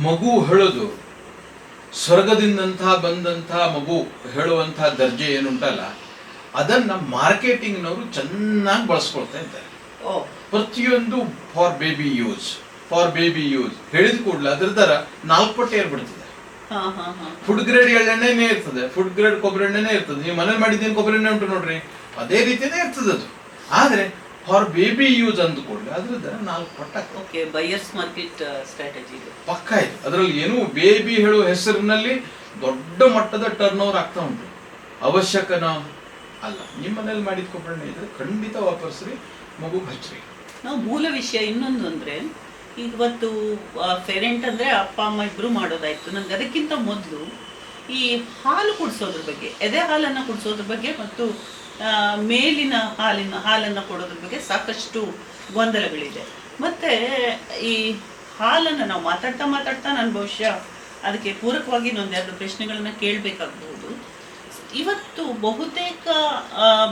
ಮಗು ಹೇಳೋದು ಸ್ವರ್ಗದಿಂದಂತಹ ಬಂದಂತಹ ಮಗು ಹೇಳುವಂತಹ ದರ್ಜೆ ಏನುಂಟಲ್ಲ, ಅದನ್ನ ಮಾರ್ಕೆಟಿಂಗ್ನವರು ಚೆನ್ನಾಗಿ ಬಳಸ್ಕೊಳ್ತಾ ಇದ್ದಾರೆ. ಪ್ರತಿಯೊಂದು ಫಾರ್ ಬೇಬಿ ಯೂಸ್ ಹೇಳಿದ ಕೂಡಲೇ ಅದ್ರ ತರ 4 ಪಟ್ಟು ಏರ್ಬಿಡ್ತದೆ. ಫುಡ್ ಗ್ರೇಡ್ ಎಳ್ಳೆಣ್ಣೆನೇ ಇರ್ತದೆ, ಫುಡ್ ಗ್ರೇಡ್ ಕೊಬ್ಬರಿ ಎಣ್ಣೆನೇ ಇರ್ತದೆ. ನೀವು ಮನೇಲಿ ಮಾಡಿದ್ದೇನು ಕೊಬ್ಬರಿ ಎಣ್ಣೆ ಉಂಟು ನೋಡ್ರಿ, ಅದೇ ರೀತಿನೇ ಇರ್ತದೆ ಅದು. ಆದ್ರೆ ಫಾರ್ ಬೇಬಿ ಯೂಸ್ ಅಂದ ಕೂಡಲೇ ಅದ್ರದ್ದು 4 ಪಟ್ಟ ಬೈಯರ್ಸ್ ಮಾರ್ಕೆಟ್ ಸ್ಟ್ರಾಟಜಿ ಪಕ್ಕ ಇದೆ. ಅದರಲ್ಲಿ ಏನು ಬೇಬಿ ಹೇಳುವ ಹೆಸರಿನಲ್ಲಿ ದೊಡ್ಡ ಮಟ್ಟದ ಟರ್ನ್ ಓವರ್ ಆಗ್ತಾ ಉಂಟು. ಅವಶ್ಯಕನ ಅಲ್ಲ. ನಿಮ್ಮ ಮನೇಲಿ ಮಾಡಿದ ಕೊಬ್ಬರಿ ಎಣ್ಣೆ ಇದ್ರೆ ಖಂಡಿತ ವಾಪರ್ಸ್ರಿ, ಮಗು ಹಚ್ಚ್ರಿ. ನಾವು ಮೂಲ ವಿಷಯ ಇನ್ನೊಂದು ಅಂದ್ರೆ, ಇವತ್ತು ಪೇರೆಂಟ್ ಅಂದ್ರೆ ಅಪ್ಪ ಅಮ್ಮ ಇಬ್ರು ಮಾಡೋದಾಯ್ತು. ನನ್ಗೆ ಅದಕ್ಕಿಂತ ಮೊದಲು ಈ ಹಾಲು ಕುಡಿಸೋದ್ರ ಬಗ್ಗೆ, ಎದೆ ಹಾಲನ್ನು ಕುಡಿಸೋದ್ರ ಬಗ್ಗೆ ಮತ್ತು ಮೇಲಿನ ಹಾಲನ್ನು ಕೊಡೋದ್ರ ಬಗ್ಗೆ ಸಾಕಷ್ಟು ಗೊಂದಲಗಳಿದೆ. ಮತ್ತೆ ಈ ಹಾಲನ್ನು ನಾವು ಮಾತಾಡ್ತಾ ನಾನು ಬಹುಶಃ ಅದಕ್ಕೆ ಪೂರಕವಾಗಿ ಇನ್ನೊಂದೆರಡು ಪ್ರಶ್ನೆಗಳನ್ನ ಕೇಳಬೇಕಾಗಬಹುದು. ಇವತ್ತು ಬಹುತೇಕ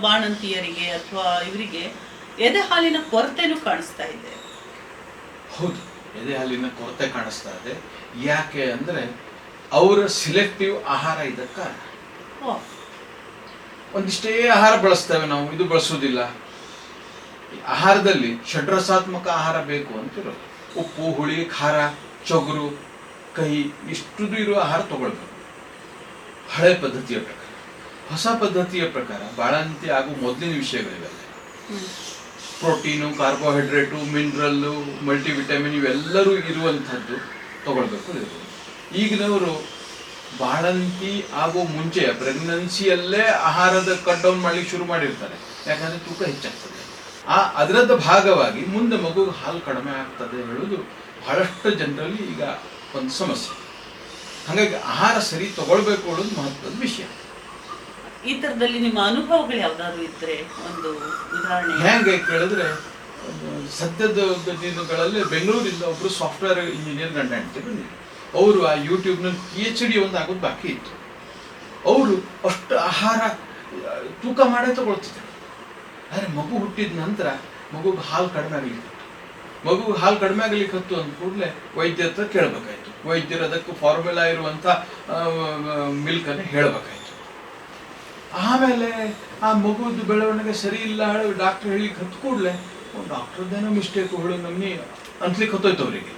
ಬಾಣಂತಿಯರಿಗೆ ಅಥವಾ ಇವರಿಗೆ ಎದೆ ಹಾಲಿನ ಕೊರತೆನೂ ಕಾಣಿಸ್ತಾ ಇದೆ. ಹೌದು, ಎದೆ ಹಾಲಿನ ಕೊರತೆ ಕಾಣಿಸ್ತಾ ಇದೆ. ಯಾಕೆ ಅಂದ್ರೆ ಅವರ ಸಿಲೆಕ್ಟಿವ್ ಆಹಾರ ಇದಕ್ಕೆ ಕಾರಣ. ಒಂದಿಷ್ಟೇ ಆಹಾರ ಬಳಸ್ತೇವೆ ನಾವು, ಇದು ಬಳಸೋದಿಲ್ಲ. ಆಹಾರದಲ್ಲಿ ಷಡ್ರಸಾತ್ಮಕ ಆಹಾರ ಬೇಕು ಅಂತಿರೋದು. ಉಪ್ಪು, ಹುಳಿ, ಖಾರ, ಚೊಗರು, ಕಹಿ ಇಷ್ಟು ಇರುವ ಆಹಾರ ತಗೊಳ್ಬೇಕು ಹಳೆ ಪದ್ಧತಿಯ ಪ್ರಕಾರ. ಹೊಸ ಪದ್ಧತಿಯ ಪ್ರಕಾರ ಬಾಳಂತಿ ಆಗೋ ಮೊದಲಿನ ವಿಷಯಗಳಿವೆಲ್ಲ, ಪ್ರೋಟೀನು, ಕಾರ್ಬೋಹೈಡ್ರೇಟು, ಮಿನರಲ್ಲು, ಮಲ್ಟಿವಿಟಮಿನ್ ಇವೆಲ್ಲರೂ ಇರುವಂಥದ್ದು ತಗೊಳ್ಬೇಕು. ಈಗಿನವರು ಬಾಳಂತಿ ಆಗೋ ಮುಂಚೆ ಪ್ರೆಗ್ನೆನ್ಸಿಯಲ್ಲೇ ಆಹಾರದ ಕಟ್ ಡೌನ್ ಮಾಡ್ಲಿಕ್ಕೆ ಶುರು ಮಾಡಿರ್ತಾರೆ. ಯಾಕಂದ್ರೆ ತೂಕ ಹೆಚ್ಚಾಗ್ತದೆ. ಅದರದ ಭಾಗವಾಗಿ ಮುಂದೆ ಮಗು ಹಾಲು ಕಡಿಮೆ ಆಗ್ತದೆ ಹೇಳೋದು ಬಹಳಷ್ಟು ಜನರಲ್ಲಿ ಈಗ ಒಂದು ಸಮಸ್ಯೆ. ಹಾಗಾಗಿ ಆಹಾರ ಸರಿ ತಗೊಳ್ಬೇಕು ಅನ್ನೋದು ಮಹತ್ವದ ವಿಷಯ. ಈ ತರದಲ್ಲಿ ನಿಮ್ಮ ಅನುಭವಗಳು ಯಾವ್ದಾದ್ರು ಇದ್ರೆ ಒಂದು ಉದಾಹರಣೆ. ಹೇಗೆ ಕೇಳಿದ್ರೆ, ಸದ್ಯದ ದಿನಗಳಲ್ಲಿ ಬೆಂಗಳೂರಿಂದ ಒಬ್ರು ಸಾಫ್ಟ್ವೇರ್ ಇಂಜಿನಿಯರ್ ಗಂಡ ಹೆಂಡತಿ ಬಂದಿದ್ರು. ಅವರು ಆ ಯೂಟ್ಯೂಬ್ನಲ್ಲಿ PhD ಒಂದು ಆಗೋದು ಬಾಕಿ ಇತ್ತು. ಅವರು ಅಷ್ಟು ಆಹಾರ ತೂಕ ಮಾಡೇ ತಗೊಳ್ತಿದ್ರು. ಆದರೆ ಮಗು ಹುಟ್ಟಿದ ನಂತರ ಮಗುಗೆ ಹಾಲು ಕಡಿಮೆ ಆಗಲಿಕ್ಕೆ ಮಗುಗೆ ಹಾಲು ಕಡಿಮೆ ಆಗಲಿಕ್ಕೆ ಹತ್ತು ಅಂದ ಕೂಡಲೇ ವೈದ್ಯರ ಹತ್ರ ಕೇಳಬೇಕಾಯ್ತು. ವೈದ್ಯರು ಅದಕ್ಕೆ ಫಾರ್ಮುಲಾ ಇರುವಂಥ ಮಿಲ್ಕನ್ನು ಹೇಳಬೇಕಾಯ್ತು. ಆಮೇಲೆ ಆ ಮಗುದು ಬೆಳವಣಿಗೆ ಸರಿ ಇಲ್ಲ ಹೇಳಿ ಡಾಕ್ಟರ್ ಹೇಳಿಕ್ಕೆ ಹತ್ತು ಕೂಡಲೇ ಡಾಕ್ಟರ್ದೇನೋ ಮಿಸ್ಟೇಕು ಹೇಳು ನಮ್ಮನಿ ಅನ್ಸ್ಲಿಕ್ಕೆ ಹತ್ತೋಯ್ತು ಅವರಿಗೆ.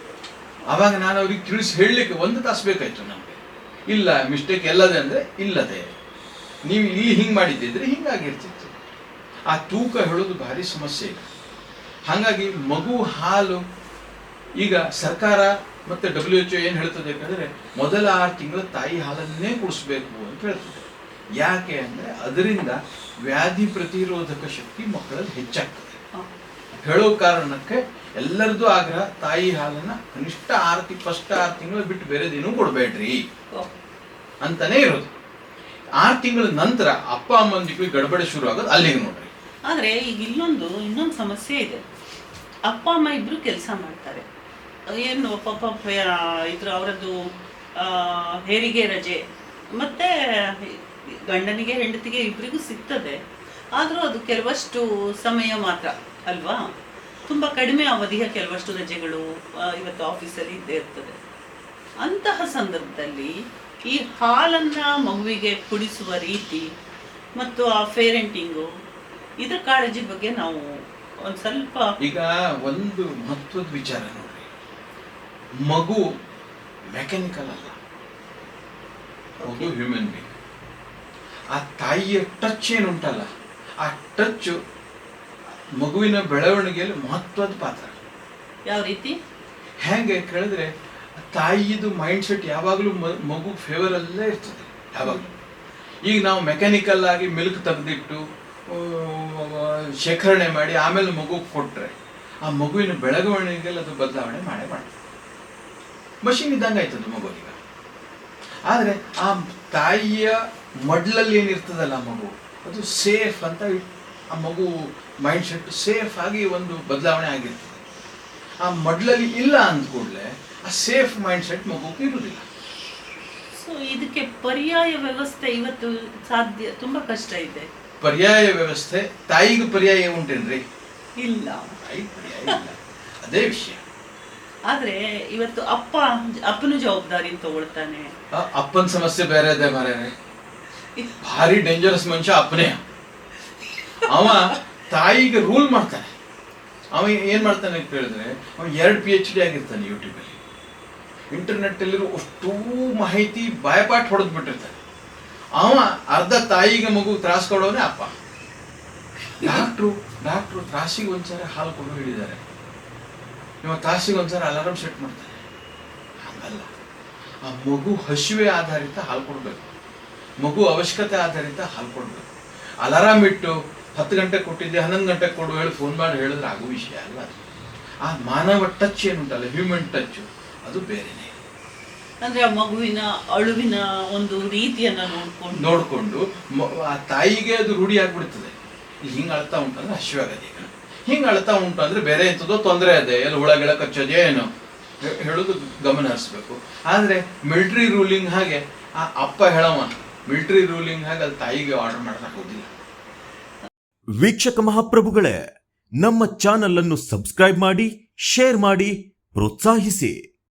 ಆವಾಗ ನಾನು ಅವ್ರಿಗೆ ತಿಳಿಸಿ ಹೇಳಲಿಕ್ಕೆ 1 ತಾಸು ಬೇಕಾಯ್ತು ನನಗೆ. ಇಲ್ಲ ಮಿಸ್ಟೇಕ್ ಎಲ್ಲದೆ ಅಂದರೆ ಇಲ್ಲದೆ, ನೀವು ಇಲ್ಲಿ ಹಿಂಗೆ ಮಾಡಿದ್ದಿದ್ರೆ ಹಿಂಗಾಗಿರ್ತಿತ್ತು. ಆ ತೂಕ ಹೇಳೋದು ಭಾರಿ ಸಮಸ್ಯೆ ಈಗ. ಹಾಗಾಗಿ ಮಗು ಹಾಲು ಈಗ ಸರ್ಕಾರ ಮತ್ತು WHO ಏನು ಹೇಳ್ತದೆ ಯಾಕಂದರೆ ಮೊದಲ 6 ತಿಂಗಳ ತಾಯಿ ಹಾಲನ್ನೇ ಕುಡಿಸ್ಬೇಕು ಅಂತ ಹೇಳ್ತದೆ. ಯಾಕೆ ಅಂದರೆ ಅದರಿಂದ ವ್ಯಾಧಿ ಪ್ರತಿರೋಧಕ ಶಕ್ತಿ ಮಕ್ಕಳಲ್ಲಿ ಹೆಚ್ಚಾಗ್ತದೆ ಹೇಳೋ ಕಾರಣಕ್ಕೆ ಎಲ್ಲರದ್ದು ಆಗ್ರಹ ತಾಯಿ ಹಾಲನ್ನು ಕನಿಷ್ಠ 6 ತಿಂಗಳು ಬಿಟ್ಟು ಬೇರೆದೇನೂ ಕೊಡಬೇಡ್ರಿ ಅಂತಾನೆ ಇರೋದು. 6 ತಿಂಗಳ ನಂತರ ಅಪ್ಪ ಅಮ್ಮಂದಿಗೆ ಗಡಬಡೆ ಶುರು ಆಗೋದು ಅಲ್ಲಿಗೆ ನೋಡ್ರಿ. ಆದರೆ ಈಗ ಇನ್ನೊಂದು ಸಮಸ್ಯೆ ಇದೆ. ಅಪ್ಪ ಅಮ್ಮ ಇಬ್ರು ಕೆಲಸ ಮಾಡ್ತಾರೆ. ಏನು ಪಾಪ ಇದ್ರ ಅವರದ್ದು ಹೆರಿಗೆ ರಜೆ ಮತ್ತೆ ಗಂಡನಿಗೆ ಹೆಂಡತಿಗೆ ಇಬ್ಬರಿಗೂ ಸಿಗ್ತದೆ. ಆದರೂ ಅದು ಕೆಲವಷ್ಟು ಸಮಯ ಮಾತ್ರ ಅಲ್ವಾ, ತುಂಬ ಕಡಿಮೆ ಅವಧಿಯ ಕೆಲವಷ್ಟು ರಜೆಗಳು ಇವತ್ತು ಆಫೀಸಲ್ಲಿ ಇದ್ದೇ ಇರ್ತದೆ. ಅಂತಹ ಸಂದರ್ಭದಲ್ಲಿ ಈ ಹಾಲನ್ನು ಮಗುವಿಗೆ ಕುಡಿಸುವ ರೀತಿ ಮತ್ತು ಆ ಪೇರೆಂಟಿಂಗು ಇದ್ರ ಕಾಳಜಿ ಬಗ್ಗೆ ನಾವು ಒಂದು ಸ್ವಲ್ಪ ಈಗ ಒಂದು ಮಹತ್ವದ ವಿಚಾರ ನೋಡ್ರಿ, ಮಗು ಮೆಕ್ಯಾನಿಕಲ್ ಅಲ್ಲ, ಮಗು ಹ್ಯೂಮನ್ ಬೀಯಿಂಗ್. ಆ ತಾಯಿಯ ಟಚ್ ಏನುಂಟಲ್ಲ, ಆ ಟಚ್ ಮಗುವಿನ ಬೆಳವಣಿಗೆಯಲ್ಲಿ ಮಹತ್ವದ ಪಾತ್ರ. ಯಾವ ರೀತಿ ಹೆಂಗೆ ಕೇಳಿದ್ರೆ ತಾಯಿದು ಮೈಂಡ್ ಸೆಟ್ ಯಾವಾಗಲೂ ಮಗು ಫೇವರಲ್ಲೇ ಇರ್ತದೆ ಯಾವಾಗಲೂ. ಈಗ ನಾವು ಮೆಕ್ಯಾನಿಕಲ್ ಆಗಿ ಮಿಲ್ಕ್ ತೆಗೆದಿಟ್ಟು ಶೇಖರಣೆ ಮಾಡಿ ಆಮೇಲೆ ಮಗು ಕೊಟ್ಟರೆ ಆ ಮಗುವಿನ ಬೆಳವಣಿಗೆಯಲ್ಲಿ ಅದು ಬದಲಾವಣೆ ಮಾಡೇ ಮಾಡ್ತದೆ. ಮಷೀನ್ ಇದ್ದಂಗೆ ಆಯ್ತದ ಮಗುವಿಗೆ. ಆದರೆ ಆ ತಾಯಿಯ ಮಡ್ಲಲ್ಲಿ ಏನಿರ್ತದಲ್ಲ ಮಗು, ಅದು ಸೇಫ್ ಅಂತ ಆ ಮಗು ಮೈಂಡ್ ಸೆಟ್ ಸೇಫ್ ಆಗಿ ಒಂದು ಬದಲಾವಣೆ ಆಗಿರ್ತದೆ. ಆ ಮಡ್ಲಲ್ಲಿ ಇಲ್ಲ ಅಂದ ಕೂಡಲೇ ಆ ಸೇಫ್ ಮೈಂಡ್ ಸೆಟ್ ಮಗುಗೆ ಇರುವುದಿಲ್ಲ. ಸೊ ಇದಕ್ಕೆ ಪರ್ಯಾಯ ವ್ಯವಸ್ಥೆ ಇವತ್ತು ಸಾಧ್ಯ, ತುಂಬ ಕಷ್ಟ ಇದೆ. ಪರ್ಯಾಯ ವ್ಯವಸ್ಥೆ ತಾಯಿಗೆ ಪರ್ಯಾಯ ಉಂಟೇನ್ರಿ? ಇಲ್ಲ, ಅದೇ ವಿಷಯ. ಆದ್ರೆ ಇವತ್ತು ಅಪ್ಪನ ಜವಾಬ್ದಾರಿ ತಗೊಳ್ತಾನೆ. ಅಪ್ಪನ ಸಮಸ್ಯೆ ಬೇರೆ ಇದೆ ಮಾರೇ, ಭಾರಿ ಡೇಂಜರಸ್ ಮನುಷ್ಯ ಅಪ್ಪನೇ. ಅವ ತಾಯಿಗೆ ರೂಲ್ ಮಾಡ್ತಾನೆ. ಅವ ಏನ್ ಮಾಡ್ತಾನೆ ಅಂತ ಹೇಳಿದ್ರೆ, ಅವ 2 PhD ಆಗಿರ್ತಾನೆ ಯೂಟ್ಯೂಬಲ್ಲಿ. ಇಂಟರ್ನೆಟ್ ಅಲ್ಲಿರೋ ಅಷ್ಟೂ ಮಾಹಿತಿ ಬಾಯಪಾಠ ಹೊಡೆದ್ ಬಿಟ್ಟಿರ್ತಾನೆ. ಅವ ಅರ್ಧ ತಾಯಿಗೆ ಮಗು ತ್ರಾಸ ಕೊಡೋನೆ ಅಪ್ಪ. ಡಾಕ್ಟ್ರು ತ್ರಾಸಿಗೆ ಒಂದ್ಸರಿ ಹಾಲು ಕೊಡು ಹೇಳಿದ್ದಾರೆ, ಇವ ತಾಸಿಗೆ ಒಂದ್ಸರಿ ಅಲಾರಾಮ್ ಸೆಟ್ ಮಾಡ್ತಾನೆ. ಹಂಗಲ್ಲ, ಆ ಮಗು ಹಸಿವೆ ಆಧಾರಿತ ಹಾಲು ಕೊಡ್ಬೇಕು, ಮಗು ಅವಶ್ಯಕತೆ ಆಧಾರಿತ ಹಾಲು ಕೊಡ್ಬೇಕು. ಅಲಾರಾಮ್ ಇಟ್ಟು 10 ಗಂಟೆಗೆ ಕೊಟ್ಟಿದ್ದೆ 11 ಗಂಟೆಗೆ ಕೊಡು ಹೇಳಿ ಫೋನ್ ಮಾಡಿ ಹೇಳಿದ್ರೆ ಆಗೋ ವಿಷಯ ಅಲ್ಲ ಅದು. ಆ ಮಾನವ ಟಚ್ ಏನುಂಟಲ್ಲ, ಹ್ಯೂಮನ್ ಟಚ್, ಅದು ಬೇರೆನೆ. ಅಂದ್ರೆ ಆ ಮಗುವಿನ ಅಳುವಿನ ಒಂದು ರೀತಿಯನ್ನ ನೋಡ್ಕೊಂಡು ಆ ತಾಯಿಗೆ ಅದು ರೂಢಿ ಆಗ್ಬಿಡ್ತದೆ. ಹಿಂಗೆ ಅಳ್ತಾ ಉಂಟಂದ್ರೆ ಹಸಿವೆ ಆಗದೆ, ಈಗ ಹಿಂಗೆ ಅಳ್ತಾ ಉಂಟು ಅಂದ್ರೆ ಬೇರೆ ಎಂಥದೋ ತೊಂದರೆ ಇದೆ, ಎಲ್ಲ ಹುಳ ಗಿಳ ಕಚ್ಚೋದೇ ಏನೋ ಹೇಳೋದು ಗಮನ ಹರಿಸ್ಬೇಕು. ಆದರೆ ಮಿಲಿಟರಿ ರೂಲಿಂಗ್ ಹಾಗೆ ಆ ಅಪ್ಪ ಹೇಳವ ಮಿಲಿಟರಿ ರೂಲಿಂಗ್ ಹಾಗೆ ಅದು ತಾಯಿಗೆ ಆರ್ಡರ್ ಮಾಡಕ್ಕೆ ಹೋಗಿಲ್ಲ. ವೀಕ್ಷಕ ಮಹಾಪ್ರಭುಗಳೇ, ನಮ್ಮ ಚಾನಲ್ ಅನ್ನು ಸಬ್ಸ್ಕ್ರೈಬ್ ಮಾಡಿ, ಶೇರ್ ಮಾಡಿ, ಪ್ರೋತ್ಸಾಹಿಸಿ.